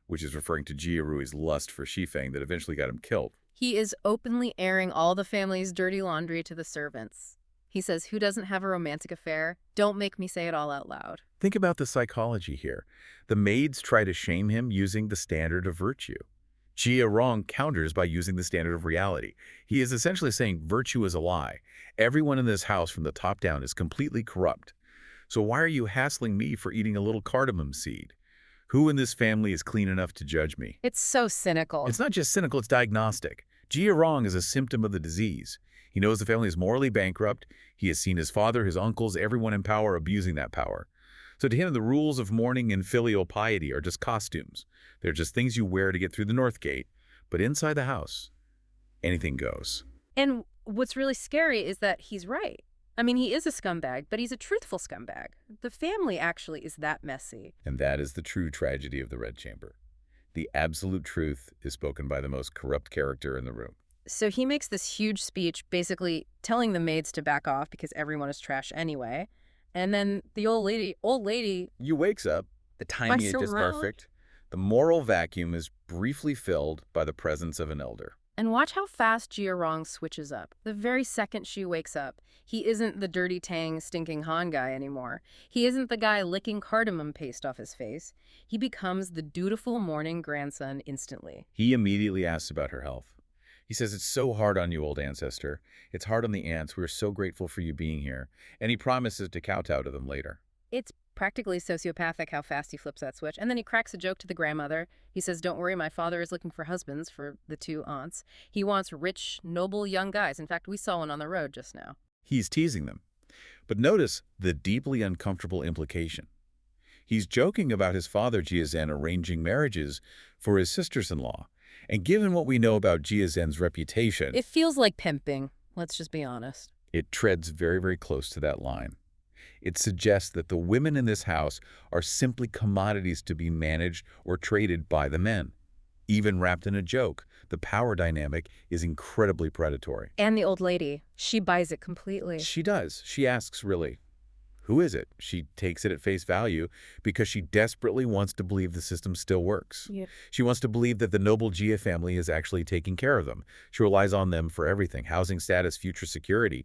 which is referring to Jia Rui's lust for Shifeng that eventually got him killed. He is openly airing all the family's dirty laundry to the servants. He says, who doesn't have a romantic affair? Don't make me say it all out loud. Think about the psychology here. The maids try to shame him using the standard of virtue. Jia Rong counters by using the standard of reality. He is essentially saying virtue is a lie. Everyone in this house from the top down is completely corrupt. So why are you hassling me for eating a little cardamom seed? Who in this family is clean enough to judge me? It's so cynical. It's not just cynical, it's diagnostic. Jia Rong is a symptom of the disease. He knows the family is morally bankrupt. He has seen his father, his uncles, everyone in power abusing that power. So to him, the rules of mourning and filial piety are just costumes. They're just things you wear to get through the North Gate. But inside the house, anything goes. And what's really scary is that he's right. I mean, he is a scumbag, but he's a truthful scumbag. The family actually is that messy. And that is the true tragedy of the Red Chamber. The absolute truth is spoken by the most corrupt character in the room. So he makes this huge speech basically telling the maids to back off because everyone is trash anyway. And then the old lady... You wakes up, the timing is just perfect. The moral vacuum is briefly filled by the presence of an elder. And watch how fast Jia Rong switches up. The very second she wakes up, he isn't the dirty Tang stinking Han guy anymore. He isn't the guy licking cardamom paste off his face. He becomes the dutiful mourning grandson instantly. He immediately asks about her health. He says, it's so hard on you, old ancestor. It's hard on the aunts. We're so grateful for you being here. And he promises to kowtow to them later. It's practically sociopathic how fast he flips that switch. And then he cracks a joke to the grandmother. He says, don't worry, my father is looking for husbands for the two aunts. He wants rich, noble young guys. In fact, we saw one on the road just now. He's teasing them. But notice the deeply uncomfortable implication. He's joking about his father, Jia Zhen, arranging marriages for his sisters-in-law. And given what we know about Jia Zhen's reputation... It feels like pimping, let's just be honest. It treads very, very close to that line. It suggests that the women in this house are simply commodities to be managed or traded by the men. Even wrapped in a joke, the power dynamic is incredibly predatory. And the old lady, she buys it completely. She does. She asks, really, who is it? She takes it at face value because she desperately wants to believe the system still works. Yeah. She wants to believe that the noble Jia family is actually taking care of them. She relies on them for everything, housing status, future security.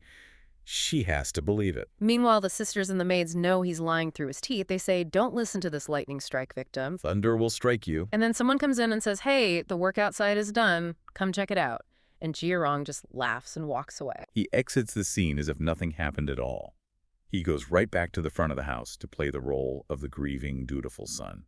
She has to believe it. Meanwhile, the sisters and the maids know he's lying through his teeth. They say, don't listen to this lightning strike victim. Thunder will strike you. And then someone comes in and says, hey, the work outside is done. Come check it out. And Jia Rong just laughs and walks away. He exits the scene as if nothing happened at all. He goes right back to the front of the house to play the role of the grieving, dutiful son.